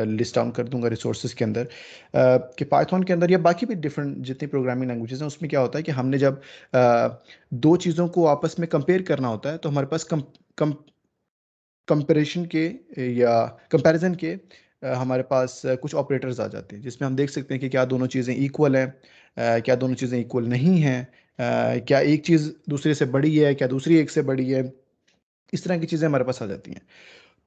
लिस्ट डाउन कर दूंगा रिसोर्सेज के अंदर, कि पाइथन के अंदर या बाकी भी डिफरेंट जितनी प्रोग्रामिंग लैंग्वेजेस हैं उसमें क्या होता है कि हमने जब दो चीज़ों को आपस में कंपेयर करना होता है तो हमारे पास कंपैरिजन के या कंपैरिजन के हमारे पास कुछ ऑपरेटर्स आ जाते हैं जिसमें हम देख सकते हैं कि क्या दोनों चीज़ें इक्वल हैं, क्या दोनों चीज़ें इक्वल नहीं हैं, क्या एक चीज़ दूसरे से बड़ी है, क्या दूसरी एक से बड़ी है। इस तरह की चीज़ें हमारे पास आ जाती हैं।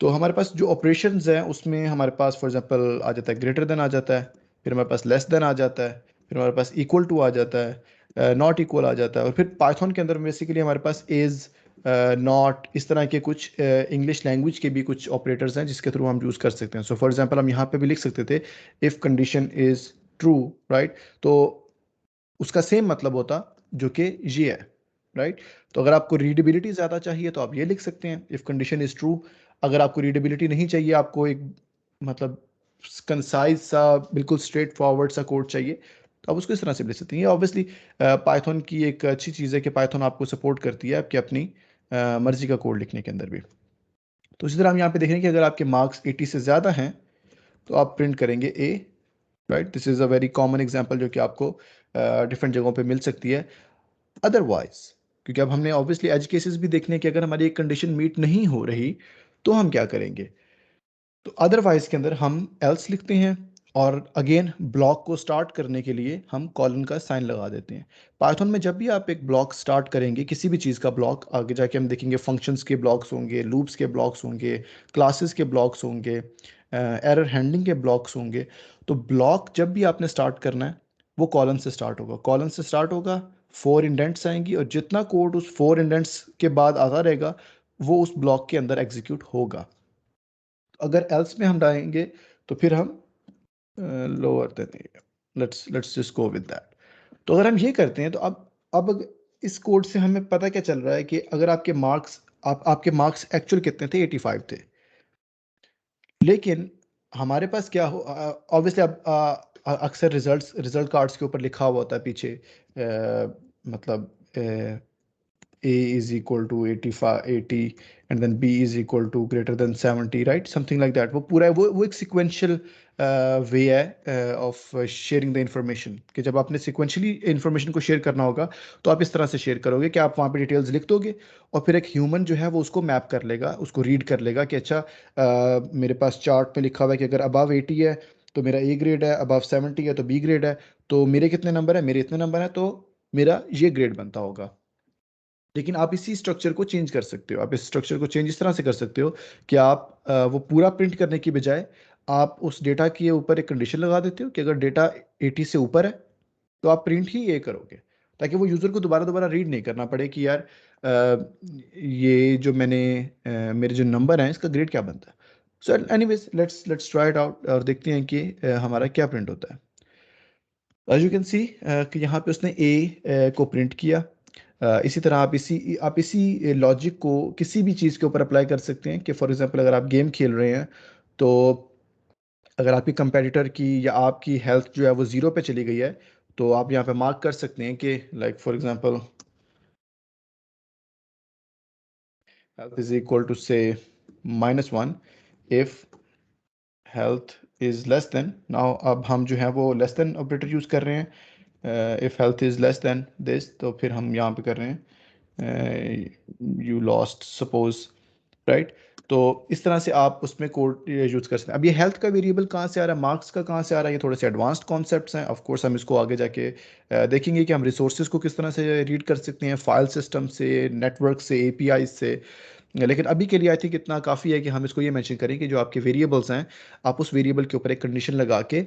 तो हमारे पास जो ऑपरेशंस हैं उसमें हमारे पास फॉर एग्जांपल आ जाता है ग्रेटर देन आ जाता है, फिर हमारे पास लेस देन आ जाता है, फिर हमारे पास इक्वल टू आ जाता है, नॉट इक्वल आ जाता है, और फिर पाइथन के अंदर बेसिकली हमारे पास इज़, नॉट, इस तरह के कुछ इंग्लिश लैंग्वेज के भी कुछ ऑपरेटर्स हैं जिसके थ्रू हम यूज़ कर सकते हैं। सो फॉर एग्जांपल हम यहाँ पे भी लिख सकते थे if condition is true, right. तो उसका सेम मतलब होता जो कि ये है, राइट। तो अगर आपको रीडेबिलिटी ज़्यादा चाहिए तो आप ये लिख सकते हैं इफ़ कंडीशन इज़ ट्रू। अगर आपको रीडेबिलिटी नहीं चाहिए, आपको एक मतलब कंसाइज सा बिल्कुल स्ट्रेट फॉरवर्ड सा कोड चाहिए, तो आप उसको इस तरह से लिख सकते हैं। ये ऑब्वियसली पाइथन की एक अच्छी चीज़ है कि पाइथन आपको सपोर्ट करती है आपकी अपनी मर्जी का कोड लिखने के अंदर भी। तो इसी तरह हम यहाँ पे देख रहे हैं कि अगर आपके मार्क्स 80 से ज़्यादा हैं तो आप प्रिंट करेंगे A, right. This is a very common example जो कि आपको डिफरेंट जगहों पे मिल सकती है। अदरवाइज, क्योंकि अब हमने ऑब्वियसली एज केसेस भी देखने कि अगर हमारी एक कंडीशन मीट नहीं हो रही तो हम क्या करेंगे। तो अदरवाइज के अंदर हम एल्स लिखते हैं और अगेन ब्लॉक को स्टार्ट करने के लिए हम कॉलन का साइन लगा देते हैं। पाइथन में जब भी आप एक ब्लॉक स्टार्ट करेंगे, किसी भी चीज़ का ब्लॉक, आगे जाके हम देखेंगे फंक्शंस के ब्लॉक्स होंगे, लूप्स के ब्लॉक्स होंगे, क्लासेस के ब्लॉक्स होंगे, एरर हैंडलिंग के ब्लॉक्स होंगे। तो ब्लॉक जब भी आपने स्टार्ट करना है वो कॉलन से स्टार्ट होगा, कॉलन से स्टार्ट होगा, 4 इंडेंट्स आएंगी और जितना कोड उस 4 इंडेंट्स के बाद आता रहेगा वो उस ब्लॉक के अंदर एग्जीक्यूट होगा। अगर एल्स में हम डालेंगे तो फिर हम lower than, let's just go with that. तो अगर हम ये करते हैं तो इस कोड से हमें पता क्या चल रहा है कि अगर आपके मार्क्स आपके मार्क्स एक्चुअल कितने थे, 85 थे, लेकिन हमारे पास क्या हो, ऑब्वियसली अब अक्सर रिजल्ट कार्ड्स के ऊपर लिखा हुआ होता है पीछे, मतलब A is equal to 85 80 and then B is equal to greater than 70, right, something like that। वो पूरा वो एक sequential वे है ऑफ शेयरिंग द इंफॉर्मेशन, कि जब आपने सिक्वेंशली इंफॉर्मेशन को शेयर करना होगा तो आप इस तरह से शेयर करोगे कि आप वहाँ पे डिटेल्स लिख दोगे और फिर एक ह्यूमन जो है वो उसको मैप कर लेगा, उसको रीड कर लेगा कि अच्छा मेरे पास चार्ट में लिखा हुआ है कि अगर अबव 80 है तो मेरा ए ग्रेड है, अबव 70 है तो बी ग्रेड है, तो मेरे कितने नंबर है, मेरे इतने नंबर है, तो मेरा ये ग्रेड बनता होगा। लेकिन आप इसी स्ट्रक्चर को चेंज कर सकते हो, आप इस स्ट्रक्चर को चेंज इस तरह से कर सकते हो कि आप वो पूरा प्रिंट करने की बजाय आप उस डेटा के ऊपर एक कंडीशन लगा देते हो कि अगर डेटा 80 से ऊपर है तो आप प्रिंट ही ये करोगे, ताकि वो यूज़र को दोबारा दोबारा रीड नहीं करना पड़े कि यार ये जो मेरे जो नंबर हैं इसका ग्रेड क्या बनता है। So anyways let's try it out और देखते हैं कि हमारा क्या प्रिंट होता है। एज यू कैन सी कि यहाँ पे उसने ए को प्रिंट किया। इसी तरह आप इसी लॉजिक को किसी भी चीज़ के ऊपर अप्लाई कर सकते हैं कि फॉर एग्जांपल अगर आप गेम खेल रहे हैं तो अगर आपकी कंपेटिटर की या आपकी हेल्थ जो है वो ज़ीरो पे चली गई है तो आप यहाँ पे मार्क कर सकते हैं कि like for example health is equal to say -1 if health is less than. now अब हम जो है वो लेस देन ऑपरेटर यूज कर रहे हैं. if health is less than this, तो फिर हम यहाँ पे कर रहे हैं you lost suppose, राइट. तो इस तरह से आप उसमें कोड यूज कर सकते हैं. अब ये हेल्थ का वेरिएबल कहाँ से आ रहा है, मार्क्स का कहाँ से आ रहा है, ये थोड़े से एडवांस्ड कॉन्सेप्ट्स हैं. ऑफ कोर्स हम इसको आगे जाके देखेंगे कि हम रिसोर्सेज को किस तरह से रीड कर सकते हैं, फाइल सिस्टम से, नेटवर्क से, एपीआई से. लेकिन अभी के लिए आई थिंक इतना काफ़ी है कि हम इसको ये मेंशन करें कि जो आपके वेरिएबल्स हैं, आप उस वेरिएबल के ऊपर एक कंडीशन लगा के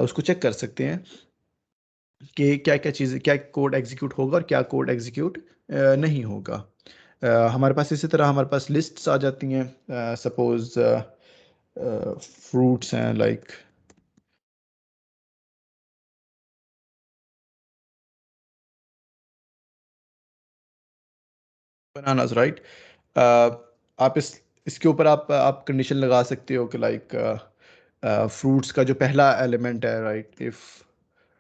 उसको चेक कर सकते हैं कि क्या क्या चीज़, क्या कोड एग्जीक्यूट होगा और क्या कोड एग्जीक्यूट नहीं होगा. हमारे पास इसी तरह हमारे पास लिस्ट्स आ जाती हैं. सपोज फ्रूट्स हैं, लाइक बनानास, राइट. आप इसके ऊपर आप कंडीशन लगा सकते हो कि लाइक फ्रूट्स का जो पहला एलिमेंट है, राइट. इफ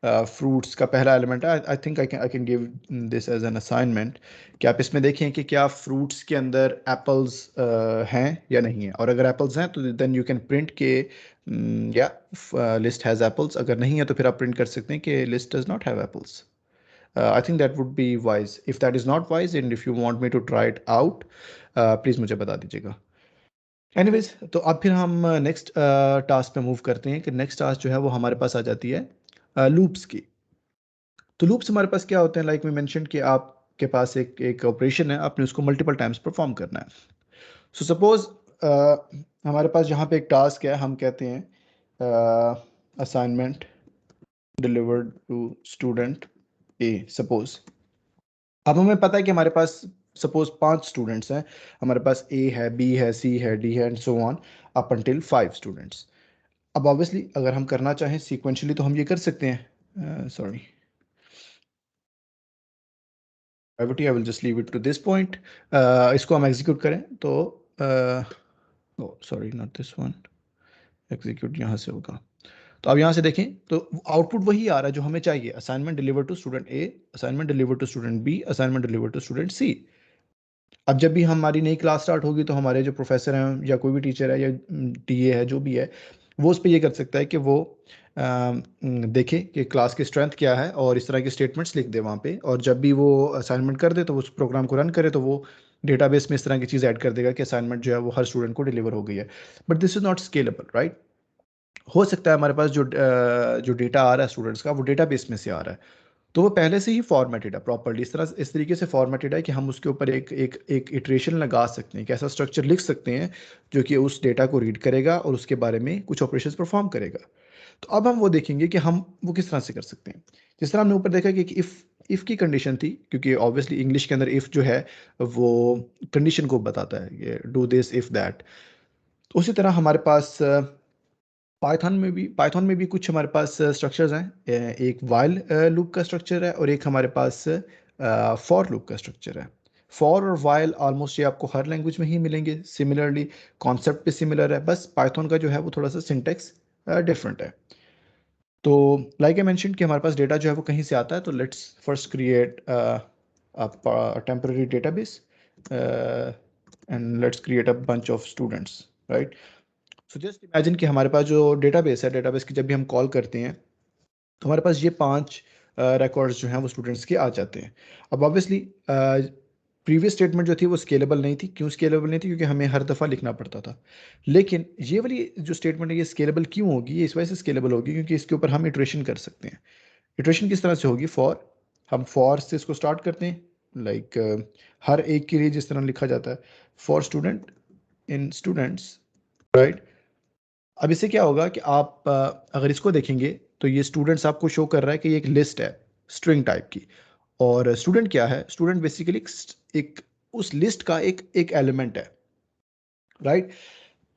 फ्रूट्स का पहला एलिमेंट है, I think I can give this as an assignment कि आप इसमें देखें कि क्या फ्रूट्स के अंदर एप्पल्स हैं या नहीं है. और अगर एप्पल्स हैं तो देन यू कैन प्रिंट के या लिस्ट हैज़ एप्पल्स. अगर नहीं है तो फिर आप प्रिंट कर सकते हैं कि list does not have apples. I think that would be wise. If that is not wise and if you want me to try it out, please मुझे बता दीजिएगा. एनीवेज, तो अब फिर हम नेक्स्ट टास्क पे मूव करते हैं कि नेक्स्ट टास्क जो है वो हमारे पास आ जाती है लूप्स की. तो लूप्स हमारे पास क्या होते हैं, लाइक वी मेंशन कि आपके पास एक ऑपरेशन है, आपने उसको मल्टीपल टाइम्स परफॉर्म करना है. सो सपोज हमारे पास जहाँ पे एक टास्क है, हम कहते हैं assignment delivered to student A. Suppose अब हमें पता है कि हमारे पास सपोज 5 स्टूडेंट्स हैं. हमारे पास ए है, बी है, सी है, डी है, and so on up until 5 students. अब ऑब्वियसली अगर हम करना चाहें सीक्वेंशियली तो हम ये कर सकते हैं. Sorry, gravity, I will just leave it to this point. इसको हम एग्जीक्यूट करें तो sorry, not this one. Execute यहाँ से होगा. तो अब यहाँ से देखें तो आउटपुट वही आ रहा है जो हमें चाहिए. Assignment deliver to student A, assignment deliver to student B, assignment deliver to student C. अब जब भी हमारी नई क्लास स्टार्ट होगी तो हमारे जो प्रोफेसर हैं या कोई भी टीचर है या टीए है, जो भी है, वो उस पर ये कर सकता है कि वो देखे कि क्लास की स्ट्रेंथ क्या है और इस तरह के स्टेटमेंट्स लिख दे वहाँ पे. और जब भी वो असाइनमेंट कर दे तो वो उस प्रोग्राम को रन करे तो वो डेटाबेस में इस तरह की चीज़ ऐड कर देगा कि असाइनमेंट जो है वो हर स्टूडेंट को डिलीवर हो गई है. But this is not scalable, right. हो सकता है हमारे पास जो डेटा आ रहा है स्टूडेंट्स का, वो डेटाबेस में से आ रहा है, तो वो पहले से ही फॉर्मेटेड है प्रॉपर्ली. इस तरीके से फॉर्मेटेड है कि हम उसके ऊपर एक इटरेशन लगा सकते हैं, एक ऐसा स्ट्रक्चर लिख सकते हैं जो कि उस डेटा को रीड करेगा और उसके बारे में कुछ ऑपरेशंस परफॉर्म करेगा. तो अब हम वो देखेंगे कि हम वो किस तरह से कर सकते हैं. जिस तरह हमने ऊपर देखा कि इफ़ की कंडीशन थी, क्योंकि ऑब्वियसली इंग्लिश के अंदर इफ़ जो है वो कंडीशन को बताता है, ये डू दिस इफ़ दैट. तो उसी तरह हमारे पास पाइथन में भी कुछ हमारे पास स्ट्रक्चर्स हैं. एक वाइल लूप का स्ट्रक्चर है और एक हमारे पास फॉर लूप का स्ट्रक्चर है. फॉर और वाइल ऑलमोस्ट ये आपको हर लैंग्वेज में ही मिलेंगे. सिमिलरली कॉन्सेप्ट भी सिमिलर है, बस पाइथन का जो है वो थोड़ा सा सिंटेक्स डिफरेंट है. तो लाइक आई मेंशन कि हमारे पास डेटा जो है वो कहीं से आता है. तो let's first create a temporary database and let's create a bunch of students, right. So just imagine कि हमारे पास जो डेटाबेस है, डेटाबेस की जब भी हम कॉल करते हैं तो हमारे पास ये 5 रिकॉर्ड्स जो हैं वो स्टूडेंट्स के आ जाते हैं. अब ऑब्वियसली प्रीवियस स्टेटमेंट जो थी वो स्केलेबल नहीं थी. क्यों स्केलेबल नहीं थी? क्योंकि हमें हर दफ़ा लिखना पड़ता था. लेकिन ये वाली जो स्टेटमेंट है ये स्केलेबल क्यों होगी? ये इस वजह से स्केलेबल होगी क्योंकि इसके ऊपर हम इटरेशन कर सकते हैं. इटरेशन किस तरह से होगी? हम फॉर से इसको स्टार्ट करते हैं, लाइक हर एक के लिए जिस तरह लिखा जाता है, for student in students, right. अब इससे क्या होगा कि आप अगर इसको देखेंगे तो ये स्टूडेंट्स आपको शो कर रहा है कि ये एक लिस्ट है स्ट्रिंग टाइप की. और स्टूडेंट क्या है? स्टूडेंट बेसिकली एक उस लिस्ट का एक एलिमेंट है, राइट.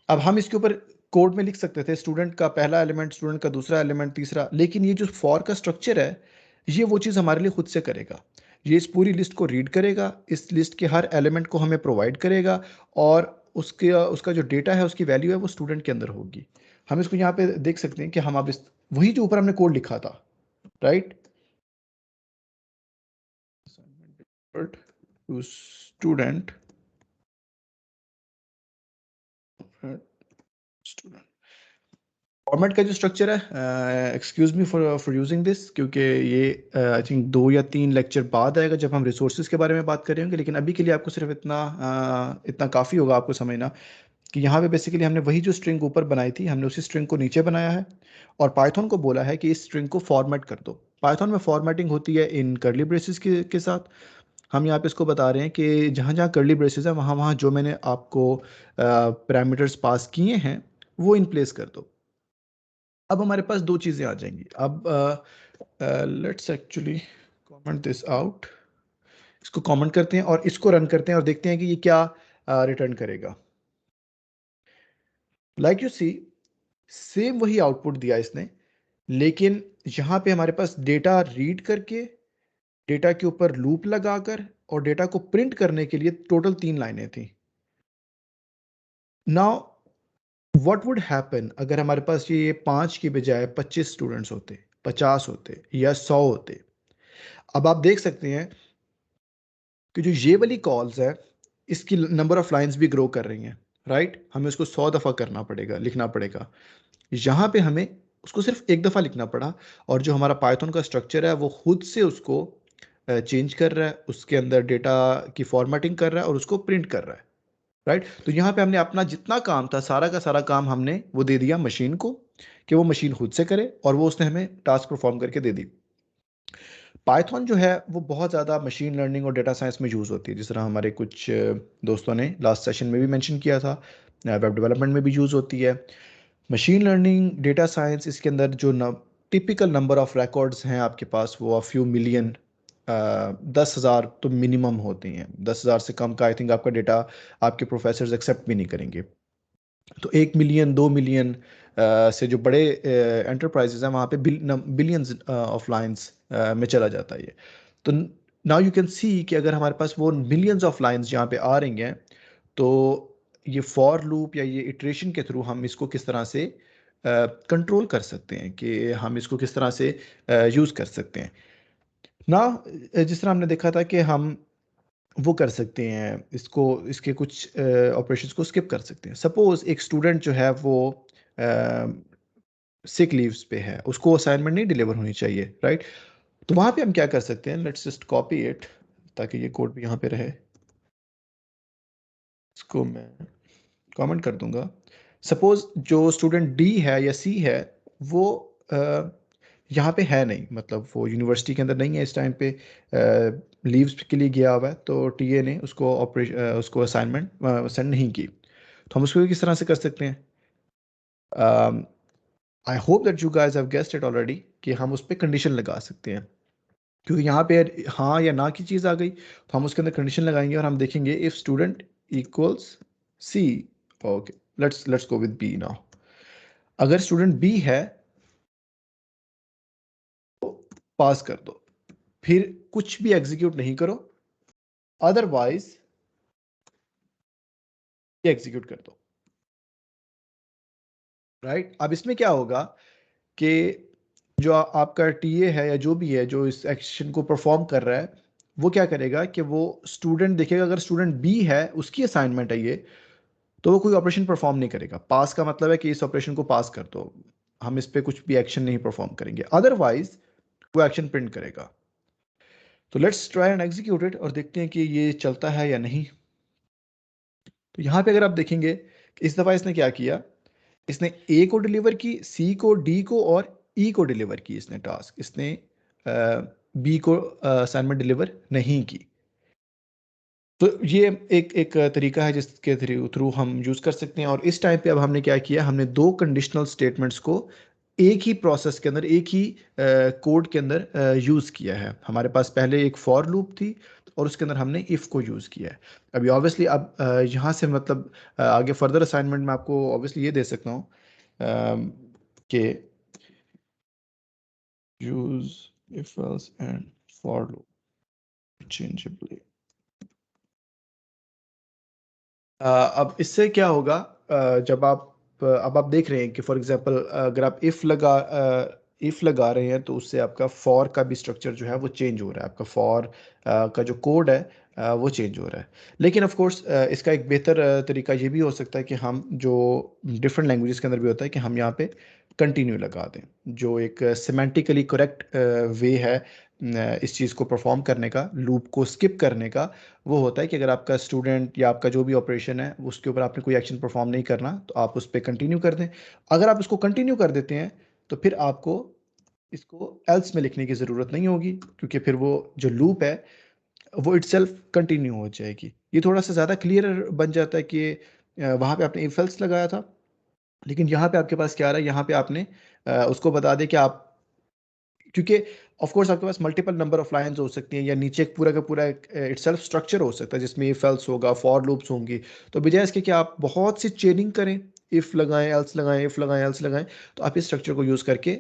अब हम इसके ऊपर कोड में लिख सकते थे स्टूडेंट का पहला एलिमेंट, स्टूडेंट का दूसरा एलिमेंट, तीसरा. लेकिन ये जो फॉर का स्ट्रक्चर है ये वो चीज़ हमारे लिए खुद से करेगा. ये इस पूरी लिस्ट को रीड करेगा, इस लिस्ट के हर एलिमेंट को हमें प्रोवाइड करेगा और उसके उसका जो डेटा है, उसकी वैल्यू है, वो स्टूडेंट के अंदर होगी. हम इसको यहाँ पे देख सकते हैं कि हम अब इस वही जो ऊपर हमने कोड लिखा था, right. To student student format का जो स्ट्रक्चर है, excuse me for using this, क्योंकि ये आई थिंक 2 या 3 लेक्चर बाद आएगा जब हम रिसोर्सेज के बारे में बात कर रहे होंगे, लेकिन अभी के लिए आपको सिर्फ इतना काफ़ी होगा आपको समझना कि यहाँ पे बेसिकली हमने वही जो स्ट्रिंग ऊपर बनाई थी हमने उसी स्ट्रिंग को नीचे बनाया है और पाइथन को बोला है कि इस स्ट्रिंग को फॉर्मेट कर दो। पाइथन में फॉर्मेटिंग होती है इन कर्ली ब्रेसेस के साथ। हम यहाँ पे इसको बता रहे हैं कि जहाँ जहाँ कर्ली ब्रेसेस है वहाँ वहाँ जो मैंने आपको पैरामीटर्स पास किए हैं वो इन प्लेस कर दो। अब हमारे पास दो चीज़ें आ जाएंगी। अब let's actually comment this out, इसको कमेंट करते हैं और इसको रन करते हैं और देखते हैं कि ये क्या रिटर्न करेगा। लाइक यू सी, सेम वही आउटपुट दिया इसने, लेकिन यहाँ पे हमारे पास डेटा रीड करके, डेटा के ऊपर लूप लगाकर और डेटा को प्रिंट करने के लिए टोटल 3 लाइनें थी। नाउ व्हाट वुड हैपन अगर हमारे पास ये 5 की बजाय 25 स्टूडेंट्स होते, 50 होते या 100 होते। अब आप देख सकते हैं कि जो ये वाली कॉल्स है इसकी नंबर ऑफ लाइंस भी ग्रो कर रही हैं, राइट। हमें उसको 100 दफ़ा करना पड़ेगा, लिखना पड़ेगा। यहाँ पे हमें उसको सिर्फ एक दफ़ा लिखना पड़ा और जो हमारा पाइथन का स्ट्रक्चर है वो खुद से उसको चेंज कर रहा है, उसके अंदर डेटा की फॉर्मेटिंग कर रहा है और उसको प्रिंट कर रहा है, राइट। तो यहाँ पे हमने अपना जितना काम था सारा का सारा काम हमने वो दे दिया मशीन को कि वो मशीन खुद से करे और वो उसने हमें टास्क परफॉर्म करके दे दी। पाइथन जो है वो बहुत ज़्यादा मशीन लर्निंग और डेटा साइंस में यूज़ होती है, जिस तरह हमारे कुछ दोस्तों ने लास्ट सेशन में भी मेंशन किया था, वेब डेवलपमेंट में भी यूज़ होती है। मशीन लर्निंग, डेटा साइंस, इसके अंदर जो टिपिकल नंबर ऑफ रिकॉर्ड्स हैं आपके पास वो फ्यू मिलियन, 10,000 तो मिनिमम होते हैं। 10,000 से कम का आई थिंक आपका डेटा आपके प्रोफेसर्स एक्सेप्ट भी नहीं करेंगे। तो 1 मिलियन 2 मिलियन से जो बड़े एंटरप्राइजेज हैं वहाँ पे बिलियंस ऑफ लाइंस में चला जाता है ये। तो नाउ यू कैन सी कि अगर हमारे पास वो मिलियंस ऑफ लाइंस यहाँ पे आ रही हैं तो ये फॉर लूप या ये इटरेशन के थ्रू हम इसको किस तरह से कंट्रोल कर सकते हैं, कि हम इसको किस तरह से यूज़ कर सकते हैं ना। जिस तरह हमने देखा था कि हम वो कर सकते हैं इसको, इसके कुछ ऑपरेशंस को स्किप कर सकते हैं। सपोज एक स्टूडेंट जो है वो सिक लीव्स पे है, उसको असाइनमेंट नहीं डिलीवर होनी चाहिए, राइट। तो वहाँ पे हम क्या कर सकते हैं, लेट्स जस्ट कॉपी इट ताकि ये कोड भी यहाँ पे रहे। इसको मैं कमेंट कर दूंगा। सपोज जो स्टूडेंट डी है या सी है वो यहाँ पे है नहीं, मतलब वो यूनिवर्सिटी के अंदर नहीं है इस टाइम पे, लीव्स के लिए गया हुआ है, तो टीए ने उसको उसको असाइनमेंट सेंड नहीं की। तो हम उसको किस तरह से कर सकते हैं? I hope that you guys have guessed it already कि हम उस पर कंडीशन लगा सकते हैं, क्योंकि यहाँ पे हाँ या ना की चीज़ आ गई तो हम उसके अंदर कंडीशन लगाएंगे और हम देखेंगे if student equals C. Okay, let's go with B now. अगर स्टूडेंट बी है तो पास कर दो, फिर कुछ भी एग्जीक्यूट नहीं करो, अदरवाइज ये एग्जीक्यूट कर दो, राइट। अब इसमें क्या होगा कि जो आपका टीए है या जो भी है जो इस एक्शन को परफॉर्म कर रहा है वो क्या करेगा कि वो स्टूडेंट देखेगा, अगर स्टूडेंट बी है उसकी असाइनमेंट है ये, तो वो कोई ऑपरेशन परफॉर्म नहीं करेगा। पास का मतलब है कि इस ऑपरेशन को पास कर दो, हम इस पे कुछ भी एक्शन नहीं परफॉर्म करेंगे, अदरवाइज वो एक्शन प्रिंट करेगा। तो let's try and execute it और देखते हैं कि ये चलता है या नहीं। तो यहाँ पे अगर आप देखेंगे इस दफ़ा इसने क्या किया, इसने ए को डिलीवर की, सी को, डी को और ई को डिलीवर की इसने टास्क, इसने बी को असाइनमेंट डिलीवर नहीं की। तो ये एक एक तरीका है जिसके थ्रू हम यूज़ कर सकते हैं। और इस टाइम पे अब हमने क्या किया, हमने दो कंडीशनल स्टेटमेंट्स को एक ही प्रोसेस के अंदर, एक ही कोड के अंदर यूज़ किया है। हमारे पास पहले एक फॉर लूप थी और उसके अंदर हमने इफ़ को यूज़ किया है। अभी ऑब्वियसली अब यहाँ से मतलब आगे फर्दर असाइनमेंट में आपको ऑब्वियसली ये दे सकता हूँ कि use if else and for loop changeably. अब इससे क्या होगा, जब आप अब आप देख रहे हैं कि फॉर एग्जांपल अगर आप इफ़ लगा रहे हैं तो उससे आपका फॉर का भी स्ट्रक्चर जो है वो चेंज हो रहा है, आपका फॉर का जो कोड है वो चेंज हो रहा है। लेकिन ऑफ कोर्स इसका एक बेहतर तरीका ये भी हो सकता है कि हम जो डिफरेंट लैंग्वेजेस के अंदर भी होता है कि हम यहाँ पे कंटिन्यू लगा दें, जो एक सिमेंटिकली करेक्ट वे है इस चीज़ को परफॉर्म करने का, लूप को स्किप करने का। वो होता है कि अगर आपका स्टूडेंट या आपका जो भी ऑपरेशन है उसके ऊपर आपने कोई एक्शन परफॉर्म नहीं करना तो आप उस पर कंटिन्यू कर दें। अगर आप उसको कंटिन्यू कर देते हैं तो फिर आपको इसको एल्स में लिखने की ज़रूरत नहीं होगी, क्योंकि फिर वो जो लूप है वो इटसेल्फ कंटिन्यू हो जाएगी। ये थोड़ा सा ज़्यादा क्लियर बन जाता है कि वहाँ पे आपने इफ एल्स लगाया था, लेकिन यहाँ पे आपके पास क्या आ रहा है, यहाँ पे आपने उसको बता दें कि आप, क्योंकि ऑफ कोर्स आपके पास मल्टीपल नंबर ऑफ लाइंस हो सकती हैं या नीचे एक पूरा का पूरा इटसेल्फ स्ट्रक्चर हो सकता है जिसमें इफ एल्स होगा, फॉर लूप्स होंगी। तो बजाय इसके कि आप बहुत सी चेनिंग करें, इफ लगाएं एल्स लगाएं, इफ लगाएं एल्स लगाएं, तो आप इस स्ट्रक्चर को यूज़ करके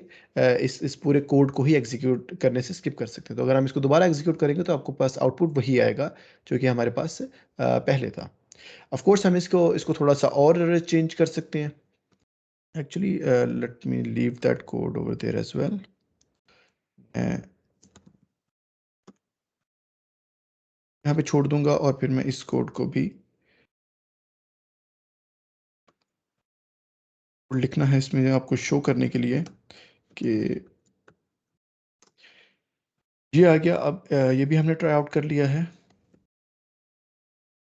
इस पूरे कोड को ही एग्जीक्यूट करने से स्किप कर सकते हैं। तो अगर हम इसको दोबारा एग्जीक्यूट करेंगे तो आपको पास आउटपुट वही आएगा जो कि हमारे पास पहले था। ऑफ कोर्स हम इसको इसको थोड़ा सा और चेंज कर सकते हैं। Actually let me leave that code over there as well. यहाँ पे छोड़ दूंगा और फिर मैं इस कोड को भी लिखना है इसमें आपको शो करने के लिए कि ये आ गया। अब ये भी हमने ट्राई आउट कर लिया है,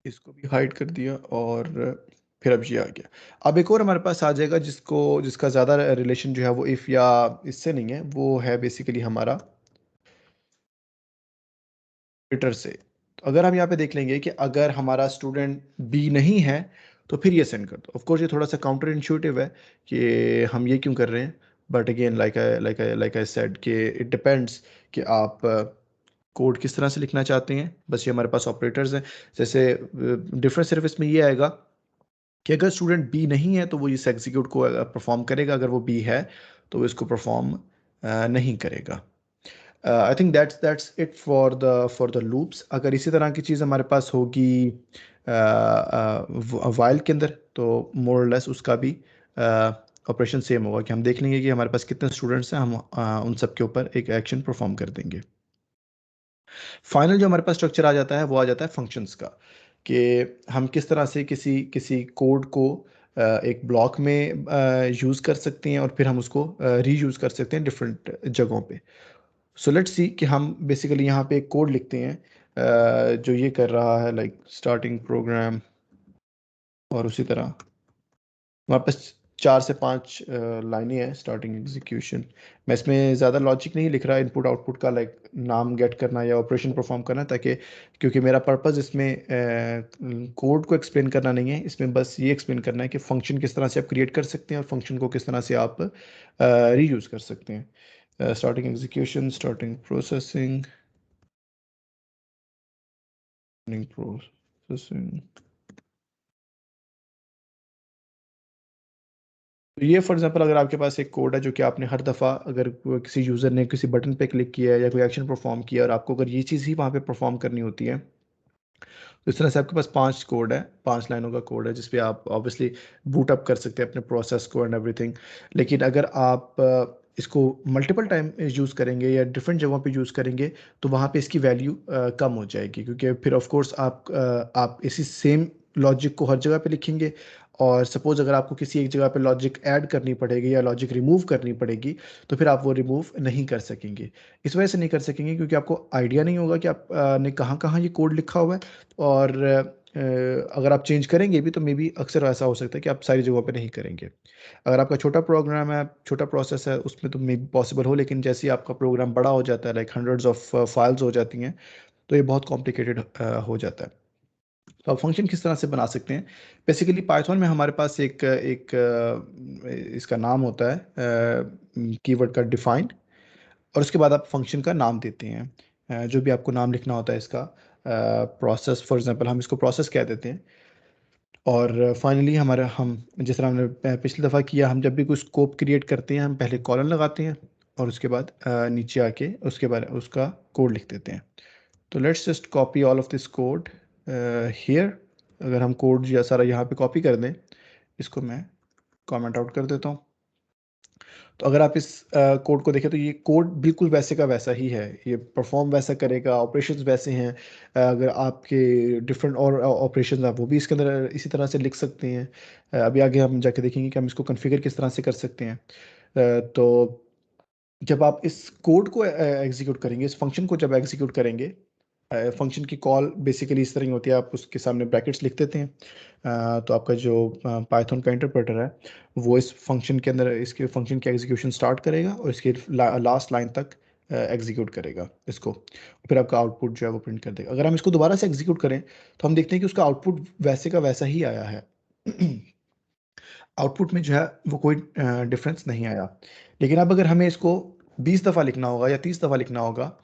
इसको भी हाइड कर दिया और फिर अब ये आ गया। अब एक और हमारे पास आ जाएगा जिसका ज़्यादा रिलेशन जो है वो इफ़ या इससे नहीं है, वो है बेसिकली हमारा ट्विटर से। तो अगर हम यहाँ पे देख लेंगे कि अगर हमारा स्टूडेंट बी नहीं है तो फिर ये सेंड कर दो। ऑफ कोर्स ये थोड़ा सा काउंटर इंट्यूटिव है कि हम ये क्यों कर रहे हैं, but again like I said कि इट डिपेंड्स कि आप कोड किस तरह से लिखना चाहते हैं। बस ये हमारे पास ऑपरेटर्स हैं। जैसे डिफरेंस सिर्फ इसमें ये आएगा कि अगर स्टूडेंट बी नहीं है तो वो इस एग्जीक्यूट को परफॉर्म करेगा, अगर वो बी है तो वो इसको परफॉर्म नहीं करेगा। I think that's it for the loops. अगर इसी तरह की चीज़ हमारे पास होगी वाइल के अंदर तो मोर और लेस उसका भी ऑपरेशन सेम होगा कि हम देख लेंगे कि हमारे पास कितने स्टूडेंट्स हैं, हम उन सब के ऊपर एक एक्शन परफॉर्म कर देंगे। फाइनल जो हमारे पास स्ट्रक्चर आ जाता है वो आ जाता है फंक्शंस का, कि हम किस तरह से किसी किसी कोड को एक ब्लॉक में यूज़ कर सकते हैं और फिर हम उसको रीयूज़ कर सकते हैं डिफरेंट जगहों पे। सो लेट्स सी कि हम बेसिकली यहाँ पे एक कोड लिखते हैं जो ये कर रहा है लाइक स्टार्टिंग प्रोग्राम, और उसी तरह हमारे पास 4 से 5 लाइनें हैं स्टार्टिंग एग्जीक्यूशन। मैं इसमें ज़्यादा लॉजिक नहीं लिख रहा, इनपुट आउटपुट का लाइक नाम गेट करना या ऑपरेशन परफॉर्म करना, ताकि क्योंकि मेरा पर्पज़ इसमें कोड को एक्सप्लेन करना नहीं है, इसमें बस ये एक्सप्लेन करना है कि फ़ंक्शन किस तरह से आप क्रिएट कर सकते हैं और फंक्शन को किस तरह से आप रीयूज़ कर सकते हैं। Starting execution, starting processing, processing. तो ये फॉर एग्जांपल अगर आपके पास एक कोड है जो कि आपने हर दफ़ा अगर किसी यूज़र ने किसी बटन पे क्लिक किया है या कोई एक्शन परफॉर्म किया और आपको अगर ये चीज़ ही वहाँ पे परफॉर्म करनी होती है, तो इस तरह से आपके पास 5 कोड है, 5 लाइनों का कोड है जिस पे आप ऑब्वियसली बूट अप कर सकते हैं अपने प्रोसेस को एंड एवरीथिंग। लेकिन अगर आप इसको मल्टीपल टाइम यूज़ करेंगे या डिफरेंट जगहों पे यूज़ करेंगे तो वहाँ पे इसकी वैल्यू कम हो जाएगी, क्योंकि फिर ऑफ कोर्स आप इसी सेम लॉजिक को हर जगह पे लिखेंगे, और सपोज अगर आपको किसी एक जगह पे लॉजिक ऐड करनी पड़ेगी या लॉजिक रिमूव करनी पड़ेगी तो फिर आप वो रिमूव नहीं कर सकेंगे। इस वजह से नहीं कर सकेंगे क्योंकि आपको आइडिया नहीं होगा कि आप ने कहाँ कहाँ ये कोड लिखा हुआ है, और अगर आप चेंज करेंगे भी तो मे बी अक्सर ऐसा हो सकता है कि आप सारी जगहों पे नहीं करेंगे। अगर आपका छोटा प्रोग्राम है, छोटा प्रोसेस है, उसमें तो मे बी पॉसिबल हो, लेकिन जैसे ही आपका प्रोग्राम बड़ा हो जाता है लाइक हंड्रेड्स ऑफ फाइल्स हो जाती हैं तो ये बहुत कॉम्प्लिकेटेड हो जाता है। तो आप फंक्शन किस तरह से बना सकते हैं, बेसिकली पाइथन में हमारे पास एक एक इसका नाम होता है कीवर्ड का डिफाइन, और उसके बाद आप फंक्शन का नाम देते हैं। जो भी आपको नाम लिखना होता है इसका, प्रोसेस फॉर एग्जांपल हम इसको प्रोसेस कह देते हैं। और फाइनली हमारा हम जिस तरह हमने पिछली दफ़ा किया, हम जब भी कोई स्कोप क्रिएट करते हैं हम पहले कॉलन लगाते हैं और उसके बाद नीचे आके उसके बारे उसका कोड लिख देते हैं। तो let's just copy all of this code here. अगर हम कोड या सारा यहाँ पे कॉपी कर दें, इसको मैं कमेंट आउट कर देता हूँ। तो अगर आप इस कोड को देखें तो ये कोड बिल्कुल वैसे का वैसा ही है, ये परफॉर्म वैसा करेगा, ऑपरेशंस वैसे हैं। अगर आपके डिफरेंट और ऑपरेशंस आप वो भी इसके अंदर इसी तरह से लिख सकते हैं। अभी आगे हम जाके देखेंगे कि हम इसको कॉन्फ़िगर किस तरह से कर सकते हैं। तो जब आप इस कोड को एग्जीक्यूट करेंगे, इस फंक्शन को जब एग्जीक्यूट करेंगे, फंक्शन की कॉल बेसिकली इस तरह की होती है, आप उसके सामने ब्रैकेट्स लिख देते हैं। तो आपका जो पाइथन का इंटरप्रेटर है वो इस फंक्शन के अंदर इसके फंक्शन की एग्जीक्यूशन स्टार्ट करेगा और इसके लास्ट लाइन तक एग्जीक्यूट करेगा इसको, फिर आपका आउटपुट जो है वो प्रिंट कर देगा। अगर हम इसको दोबारा से एग्जीक्यूट करें तो हम देखते हैं कि उसका आउटपुट वैसे का वैसा ही आया है। आउटपुट में जो है वो कोई डिफरेंस नहीं आया। लेकिन अब अगर हमें इसको 20 दफ़ा लिखना होगा या 30 दफ़ा लिखना होगा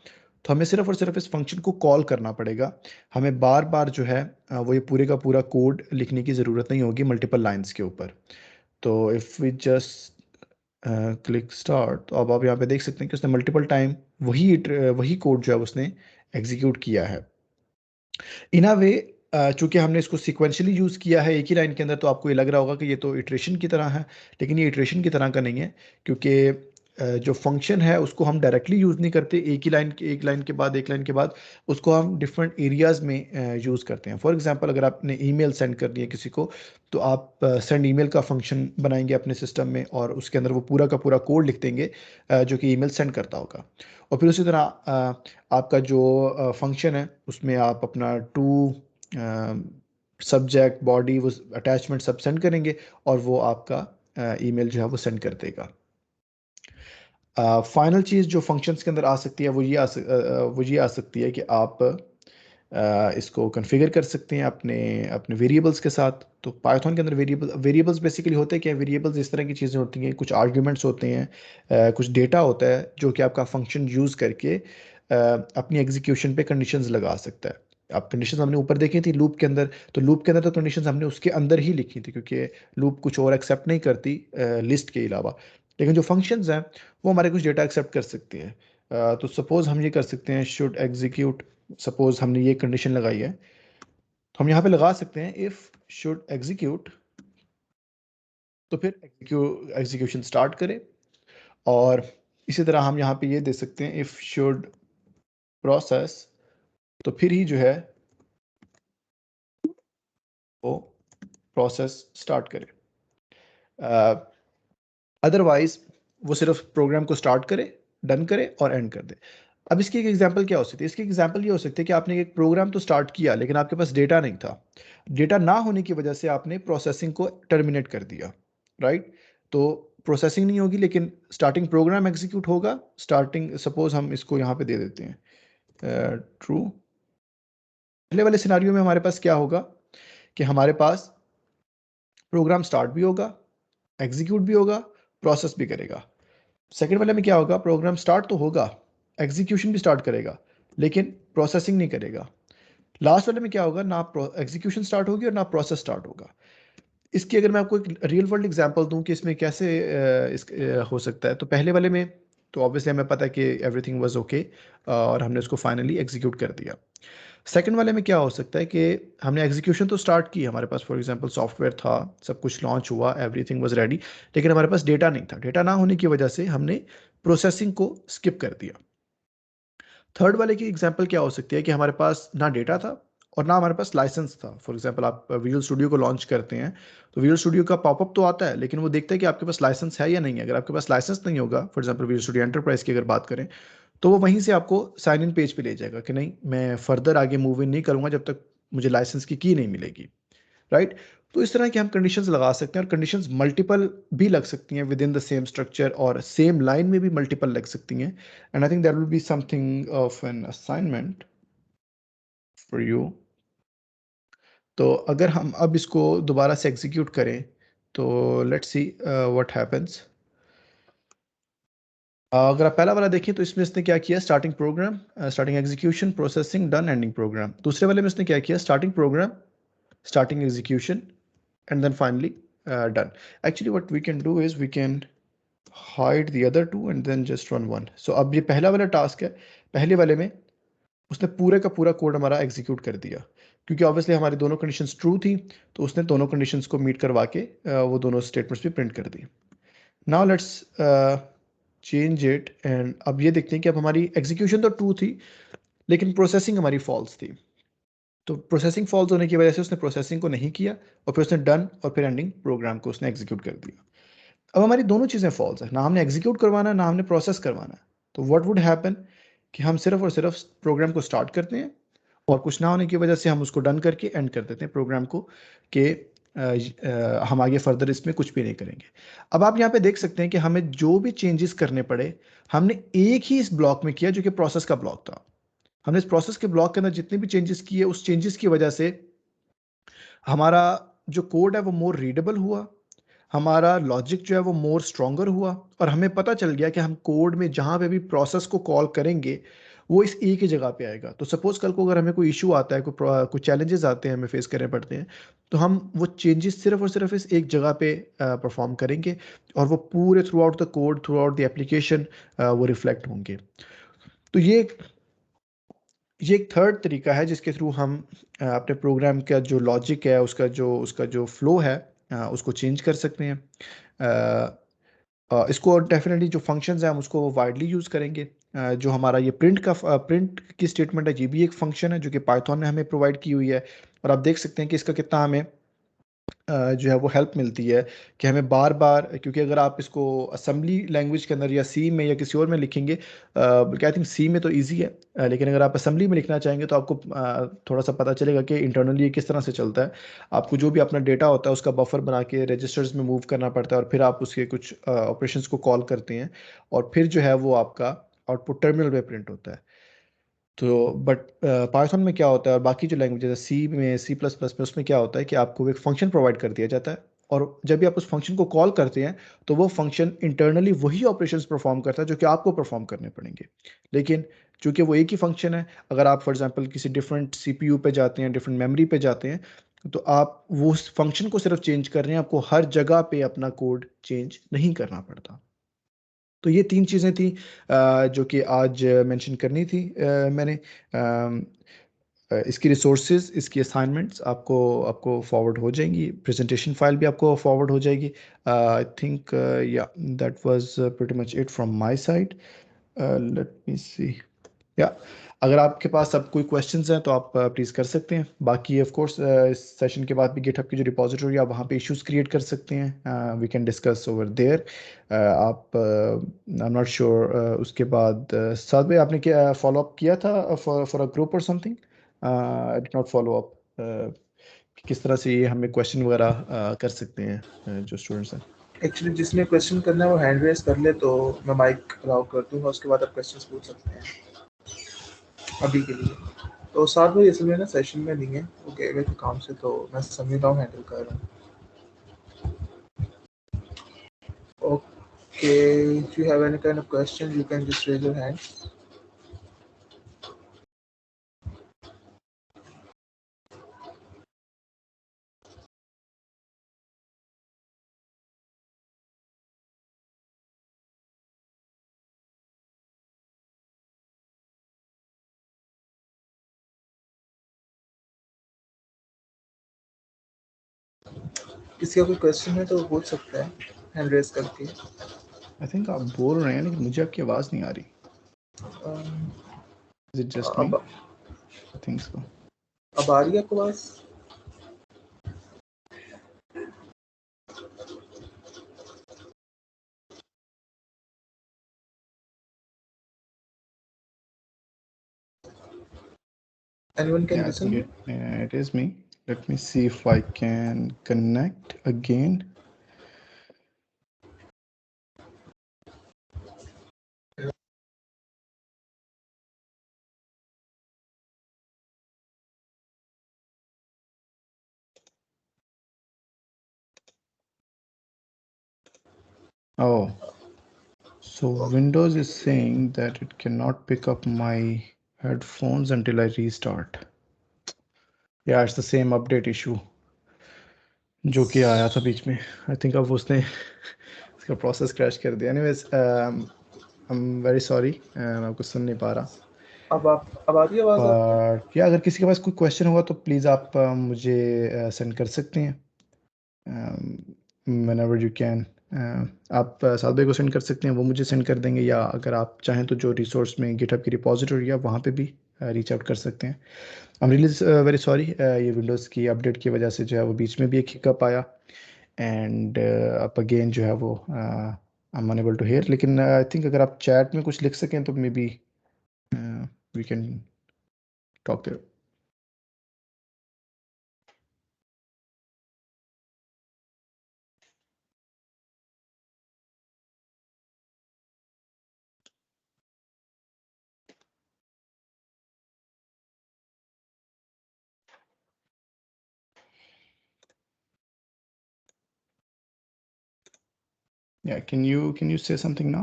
तो हमें सिर्फ और सिर्फ इस फंक्शन को कॉल करना पड़ेगा। हमें बार बार जो है वो ये पूरे का पूरा कोड लिखने की ज़रूरत नहीं होगी मल्टीपल लाइंस के ऊपर। तो if we just click start, तो अब आप यहाँ पे देख सकते हैं कि उसने मल्टीपल टाइम वही कोड जो है उसने एग्जीक्यूट किया है। इन अ वे, चूंकि हमने इसको सिक्वेंशली यूज़ किया है एक ही लाइन के अंदर, तो आपको ये लग रहा होगा कि ये तो इटरेशन की तरह है, लेकिन ये इटरेशन की तरह का नहीं है, क्योंकि जो फंक्शन है उसको हम डायरेक्टली यूज़ नहीं करते एक लाइन के बाद एक लाइन के बाद, उसको हम डिफरेंट एरियाज़ में यूज़ करते हैं। फॉर एग्जांपल, अगर आपने ईमेल सेंड करनी है किसी को, तो आप सेंड ईमेल का फंक्शन बनाएंगे अपने सिस्टम में और उसके अंदर वो पूरा का पूरा कोड लिख देंगे जो कि ईमेल सेंड करता होगा। और फिर उसी तरह आपका जो फंक्शन है उसमें आप अपना टू सब्जेक्ट बॉडी वो अटैचमेंट सब सेंड करेंगे और वो आपका ईमेल जो है वो सेंड कर देगा। फाइनल चीज़ जो फंक्शंस के अंदर आ सकती है वो ये आ सकती है कि आप इसको कॉन्फ़िगर कर सकते हैं अपने अपने वेरिएबल्स के साथ। तो पाइथन के अंदर वेरिएबल्स बेसिकली होते हैं क्या? वेरिएबल्स इस तरह की चीज़ें होती हैं, कुछ आर्ग्यूमेंट्स होते हैं, कुछ डेटा होता है जो कि आपका फंक्शन यूज़ करके अपनी एग्जीक्यूशन पे कंडीशंस लगा सकता है। आप कंडीशंस हमने ऊपर देखी थी लूप के अंदर, तो लूप के अंदर तो कंडीशंस हमने उसके अंदर ही लिखी थी, क्योंकि लूप कुछ और एक्सेप्ट नहीं करती लिस्ट के अलावा। लेकिन जो फंक्शंस हैं वो हमारे कुछ डेटा एक्सेप्ट कर सकती है। तो सपोज़ हम ये कर सकते हैं, शुड एग्जीक्यूट। सपोज़ हमने ये कंडीशन लगाई है, तो हम यहाँ पे लगा सकते हैं इफ़ शुड एग्जीक्यूट, तो फिर एग्जीक्यूशन स्टार्ट करें। और इसी तरह हम यहाँ पे ये दे सकते हैं इफ़ शुड प्रोसेस, तो फिर ही जो है वो प्रोसेस स्टार्ट करे। अदरवाइज वो सिर्फ प्रोग्राम को स्टार्ट करे, डन करे और एंड कर दे। अब इसकी एक एग्जांपल क्या हो सकती है? इसकी एग्जांपल ये हो सकती है कि आपने एक प्रोग्राम तो स्टार्ट किया लेकिन आपके पास डेटा नहीं था। डेटा ना होने की वजह से आपने प्रोसेसिंग को टर्मिनेट कर दिया, राइट? तो प्रोसेसिंग नहीं होगी लेकिन स्टार्टिंग प्रोग्राम एग्जीक्यूट होगा। स्टार्टिंग, सपोज हम इसको यहाँ पे दे देते हैं ट्रू। पहले वाले सिनारियो में हमारे पास क्या होगा कि हमारे पास प्रोग्राम स्टार्ट भी होगा, एग्जीक्यूट भी होगा, प्रोसेस भी करेगा। सेकेंड वाले में क्या होगा? प्रोग्राम स्टार्ट तो होगा, एग्जीक्यूशन भी स्टार्ट करेगा, लेकिन प्रोसेसिंग नहीं करेगा। लास्ट वाले में क्या होगा? ना एग्जीक्यूशन स्टार्ट होगी और ना प्रोसेस स्टार्ट होगा। इसकी अगर मैं आपको एक रियल वर्ल्ड एग्जांपल दूं कि इसमें कैसे हो सकता है, तो पहले वाले में तो ऑब्वियसली हमें पता है कि एवरीथिंग वाज ओके और हमने उसको फाइनली एग्जीक्यूट कर दिया। सेकंड वाले में क्या हो सकता है कि हमने एग्जीक्यूशन तो स्टार्ट की, हमारे पास फॉर एग्जांपल सॉफ्टवेयर था, सब कुछ लॉन्च हुआ, एवरीथिंग वाज रेडी, लेकिन हमारे पास डेटा नहीं था। डेटा ना होने की वजह से हमने प्रोसेसिंग को स्किप कर दिया। थर्ड वाले की एग्जांपल क्या हो सकती है कि हमारे पास ना डेटा था और ना हमारे पास लाइसेंस था। फॉर एग्जांपल आप विजुअल स्टूडियो को लॉन्च करते हैं, तो विजुअल स्टूडियो का पॉपअप तो आता है लेकिन वो देखता है कि आपके पास लाइसेंस है या नहीं है। अगर आपके पास लाइसेंस नहीं होगा, for example visual studio enterprise की अगर बात करें, तो वो वहीं से आपको साइन इन पेज पे ले जाएगा कि नहीं, मैं फर्दर आगे मूव इन नहीं करूंगा जब तक मुझे लाइसेंस की नहीं मिलेगी, राइट? तो इस तरह की हम कंडीशंस लगा सकते हैं और कंडीशंस मल्टीपल भी लग सकती हैं with in the same structure, और सेम लाइन में भी मल्टीपल लग सकती हैं। And I think that will be something of an assignment for you. तो अगर हम अब इसको दोबारा से एग्जीक्यूट करें तो लेट्स सी व्हाट हैपेंस। अगर आप पहला वाला देखें तो इसमें इसने क्या किया? Starting program, starting execution, processing, done, ending program. दूसरे वाले में इसने क्या किया? Starting program, starting execution, and then finally done. Actually what we can do is we can hide the other two and then just run one. So अब ये पहला वाला टास्क है, पहले वाले में उसने पूरे का पूरा कोड हमारा एग्जीक्यूट कर दिया, क्योंकि ऑब्वियसली हमारी दोनों कंडीशंस ट्रू थी, तो उसने दोनों कंडीशंस को मीट करवा के वो दोनों स्टेटमेंट्स भी प्रिंट कर दी। Now let's change it and अब ये देखते हैं कि अब हमारी एग्जीक्यूशन तो ट्रू थी लेकिन प्रोसेसिंग हमारी फॉल्स थी। तो प्रोसेसिंग फॉल्स होने की वजह से उसने प्रोसेसिंग को नहीं किया और फिर उसने डन और फिर एंडिंग प्रोग्राम को उसने एग्जीक्यूट कर दिया। अब हमारी दोनों चीज़ें फॉल्स है, ना हमने एग्जीक्यूट करवाना है ना हमने प्रोसेस करवाना है। तो व्हाट वुड हैपन कि हम सिर्फ और सिर्फ प्रोग्राम को स्टार्ट करते हैं और कुछ ना होने की वजह से हम उसको डन करके एंड कर देते हैं प्रोग्राम को कि हम आगे फर्दर इसमें कुछ भी नहीं करेंगे। अब आप यहाँ पे देख सकते हैं कि हमें जो भी चेंजेस करने पड़े हमने एक ही इस ब्लॉक में किया जो कि प्रोसेस का ब्लॉक था। हमने इस प्रोसेस के ब्लॉक के अंदर जितने भी चेंजेस किए उस चेंजेस की वजह से हमारा जो कोड है वो मोर रीडेबल हुआ, हमारा लॉजिक जो है वो मोर स्ट्रॉन्गर हुआ और हमें पता चल गया कि हम कोड में जहाँ पे भी प्रोसेस को कॉल करेंगे वो इस एक ही जगह पे आएगा। तो सपोज कल को अगर हमें कोई इशू आता है, कोई चैलेंजेस आते हैं हमें फेस करने पड़ते हैं, तो हम वो चेंजेस सिर्फ और सिर्फ इस एक जगह पे परफॉर्म करेंगे और वो पूरे through out the code, through out the application वो रिफ्लेक्ट होंगे। तो ये एक थर्ड तरीका है जिसके थ्रू हम अपने प्रोग्राम का जो लॉजिक है उसका जो फ्लो है उसको चेंज कर सकते हैं। इसको डेफिनेटली जो फंक्शंस हैं हम उसको वाइडली यूज़ करेंगे। जो हमारा ये प्रिंट की स्टेटमेंट है ये भी एक फंक्शन है जो कि पाइथन ने हमें प्रोवाइड की हुई है और आप देख सकते हैं कि इसका कितना हमें जो है वो हेल्प मिलती है कि हमें बार बार, क्योंकि अगर आप इसको असेंबली लैंग्वेज के अंदर या सी में या किसी और में लिखेंगे, बल्कि आई थिंक सी में तो इजी है, लेकिन अगर आप असेंबली में लिखना चाहेंगे तो आपको थोड़ा सा पता चलेगा कि इंटरनली ये किस तरह से चलता है। आपको जो भी अपना डेटा होता है उसका बफर बना के रजिस्टर्स में मूव करना पड़ता है और फिर आप उसके कुछ ऑपरेशंस को कॉल करते हैं और फिर जो है वो आपका आउटपुट टर्मिनल पे प्रिंट होता है। तो बट पाइथन में क्या होता है और बाकी जो लैंग्वेज है सी में, सी प्लस प्लस में, उसमें क्या होता है कि आपको एक फंक्शन प्रोवाइड कर दिया जाता है और जब भी आप उस फंक्शन को कॉल करते हैं तो वो फंक्शन इंटरनली वही ऑपरेशंस परफॉर्म करता है जो कि आपको परफॉर्म करने पड़ेंगे। लेकिन चूंकि वो एक ही फंक्शन है, अगर आप फॉर एग्जांपल किसी डिफरेंट सीपीयू पे जाते हैं, डिफरेंट मेमोरी पे जाते हैं, तो आप वो उस फंक्शन को सिर्फ चेंज कर रहे हैं, आपको हर जगह पे अपना कोड चेंज नहीं करना पड़ता। तो ये 3 चीज़ें थी जो कि आज मेंशन करनी थी मैंने। इसकी रिसोर्सेज, इसकी असाइनमेंट्स आपको आपको फॉरवर्ड हो जाएंगी, प्रेजेंटेशन फाइल भी आपको फॉरवर्ड हो जाएगी। I think yeah that was pretty much it from my side. Let me see. या अगर आपके पास अब कोई क्वेश्चंस हैं तो आप प्लीज़ कर सकते हैं। बाकी ऑफ कोर्स इस सेशन के बाद भी गिटहब की जो रिपॉजिटरी है आप वहाँ पे इश्यूज क्रिएट कर सकते हैं, we can discuss over there. आप आई एम नॉट श्योर उसके बाद साथ में आपने क्या फॉलो अप किया था फॉर फॉर अ ग्रुप और something? I did not follow up किस तरह से ये हमें क्वेश्चन वगैरह कर सकते हैं जो स्टूडेंट्स हैं। एक्चुअली जिसने क्वेश्चन करना है वो हैंड रेज कर ले तो मैं माइक अलाउ कर दूंगा, उसके बाद आप क्वेश्चंस पूछ सकते हैं अभी के लिए। तो साथ में इसलिए ना सेशन में नहीं है, वो गए हुए थे काम से, तो मैं समझ रहा हूँ, हैंडल कर रहा हूँ। Okay, if you have any kind of question you can just raise your hand. किसी का कोई क्वेश्चन है तो वो पूछ सकता है हैंड रेज करके। आई थिंक आप बोल रहे हैं लेकिन मुझे आपकी आवाज़ नहीं आ रही। अम, इज इट जस्ट मी? अब आई थिंक सो। अब आ रही है आपके पास? Anyone can Yeah, I listen think me? it is me. Let me see if I can connect again. Oh, so Windows is saying that it cannot pick up my headphones until I restart. Yeah, it's the same update issue जो कि आया था बीच में। I think अब उसने इसका process crash कर दिया। Anyways I am very sorry, मैं आपको सुन नहीं पा रहा। अब आ रही है आवाज आपको? बट या अगर किसी के पास कोई क्वेश्चन होगा तो प्लीज़ आप मुझे सेंड कर सकते हैं whenever you can. आप साद भाई को सेंड कर सकते हैं, वो मुझे सेंड कर देंगे, या अगर आप चाहें तो जो रिसोर्स में गिटहब की रिपोजिटरी है वहाँ पे भी रीच आउट कर सकते हैं। I am really very sorry, ये विंडोज़ की अपडेट की वजह से जो है वो बीच में भी एक हिकअप आया, एंड अब अगेन जो है वो I am unable to hear. लेकिन आई थिंक अगर आप चैट में कुछ लिख सकें तो maybe we can talk there. Yeah, can you say something now?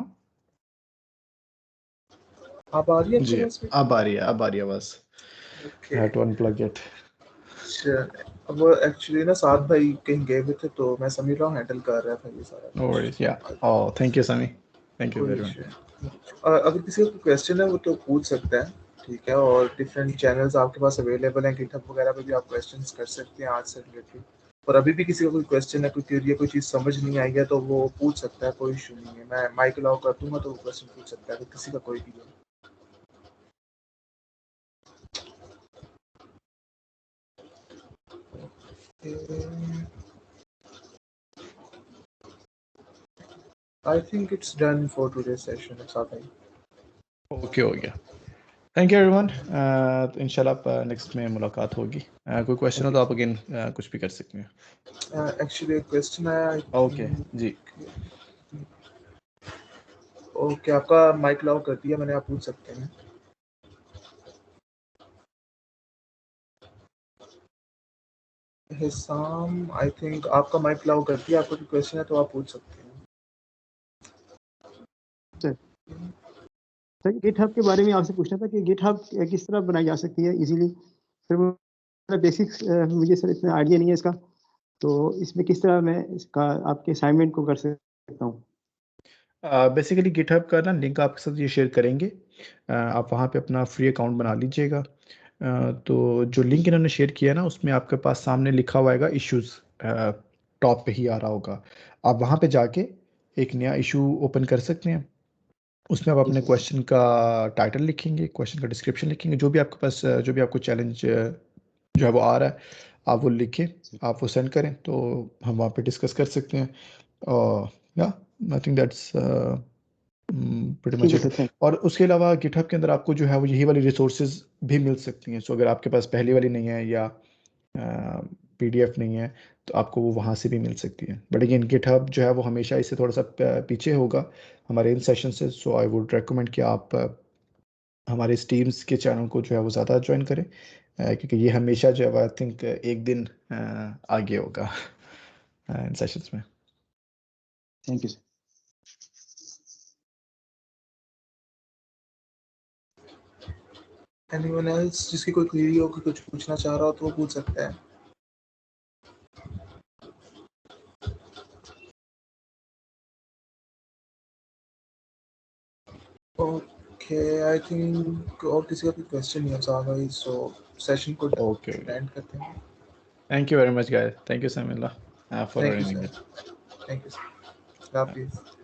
आप आ रही है जी, आपको बस में? अब आ रही है, अब आ रही है आवाज़। Okay. I had to unplug it. अच्छा, अब एक्चुअली ना साथ भाई कहीं गए हुए थे तो मैं समीर राव हैंडल कर रहा था ये सारा No कुछ। worries. Yeah. Oh, thank you, Sami. Thank you कोई very much. इशू है। अगर किसी को क्वेश्चन है वो तो पूछ सकता है, ठीक है। और डिफरेंट चैनल्स आपके पास अवेलेबल हैं, गिटहब वगैरह पे भी आप क्वेश्चंस कर सकते हैं आज से रिलेटेड। और अभी भी किसी का कोई क्वेश्चन है, कोई क्वेरी है, कोई चीज़ समझ नहीं आई है तो वो पूछ सकता है, कोई इशू नहीं है। मैं माइक अलाउ कर दूंगा तो वो क्वेश्चन पूछ सकता है अगर किसी का कोई भी है। I think it's done for today session. Okay, हो गया। Thank you everyone. इंशाल्लाह नेक्स्ट में मुलाकात होगी। कोई क्वेश्चन हो तो आप अगेन कुछ भी कर सकते हैं। एक्चुअली एक क्वेश्चन आया। ओके जी। ओके, आपका माइक अलाउ कर दिया मैंने, आप पूछ सकते हैं। हिसाम, आई थिंक आपका माइक अलाउ कर दिया, आपको कोई क्वेश्चन है तो आप पूछ सकते हैं। सर गिटहब के बारे में आपसे पूछना था कि गिटहब किस तरह बनाई जा सकती है इजीली। फिर बेसिक्स मुझे सर इतना आइडिया नहीं है इसका, तो इसमें किस तरह मैं इसका आपके असाइनमेंट को कर सकता हूँ। बेसिकली गिटहब का ना लिंक आपके साथ ये शेयर करेंगे। आप वहाँ पे अपना फ्री अकाउंट बना लीजिएगा। तो जो लिंक इन्होंने शेयर किया ना उसमें आपके पास सामने लिखा हुआ आएगा इश्यूज़, टॉप पे ही आ रहा होगा। आप वहाँ पे जाके एक नया इशू ओपन कर सकते हैं। उसमें आप अपने क्वेश्चन का टाइटल लिखेंगे, क्वेश्चन का डिस्क्रिप्शन लिखेंगे, जो भी आपके पास जो भी आपको चैलेंज जो है वो आ रहा है आप वो लिखें, आप वो सेंड करें तो हम वहाँ पे डिस्कस कर सकते हैं। और या I think that's pretty much ठीक है इट। सर, और उसके अलावा गिटहब के अंदर आपको जो है वो यही वाली रिसोर्सेज भी मिल सकती हैं। सो अगर आपके पास पहली वाली नहीं है या पीडीएफ नहीं है तो आपको वो वहाँ से भी मिल सकती है। बट अगेन गिटहब जो है वो हमेशा इससे थोड़ा सा पीछे होगा हमारे इन सेशन से। सो आई वुड रेकमेंड कि आप हमारे इस टीम्स के चैनल को जो है वो ज़्यादा ज्वाइन करें, क्योंकि ये हमेशा जो है आई थिंक एक दिन आगे होगा इन सेशंस में। Thank you sir. Anyone else जिसकी कोई क्वेरी हो, कोई कुछ पूछना चाह रहा हो तो वो पूछ सकता है। ओके, आई थिंक और किसी का कोई क्वेश्चन नहीं है साहब, सो सेशन को ओके, एंड करते हैं। Thank you very much guys, thank you Samila for thank you arranging sir, it. Thank you sir, हाफिज़।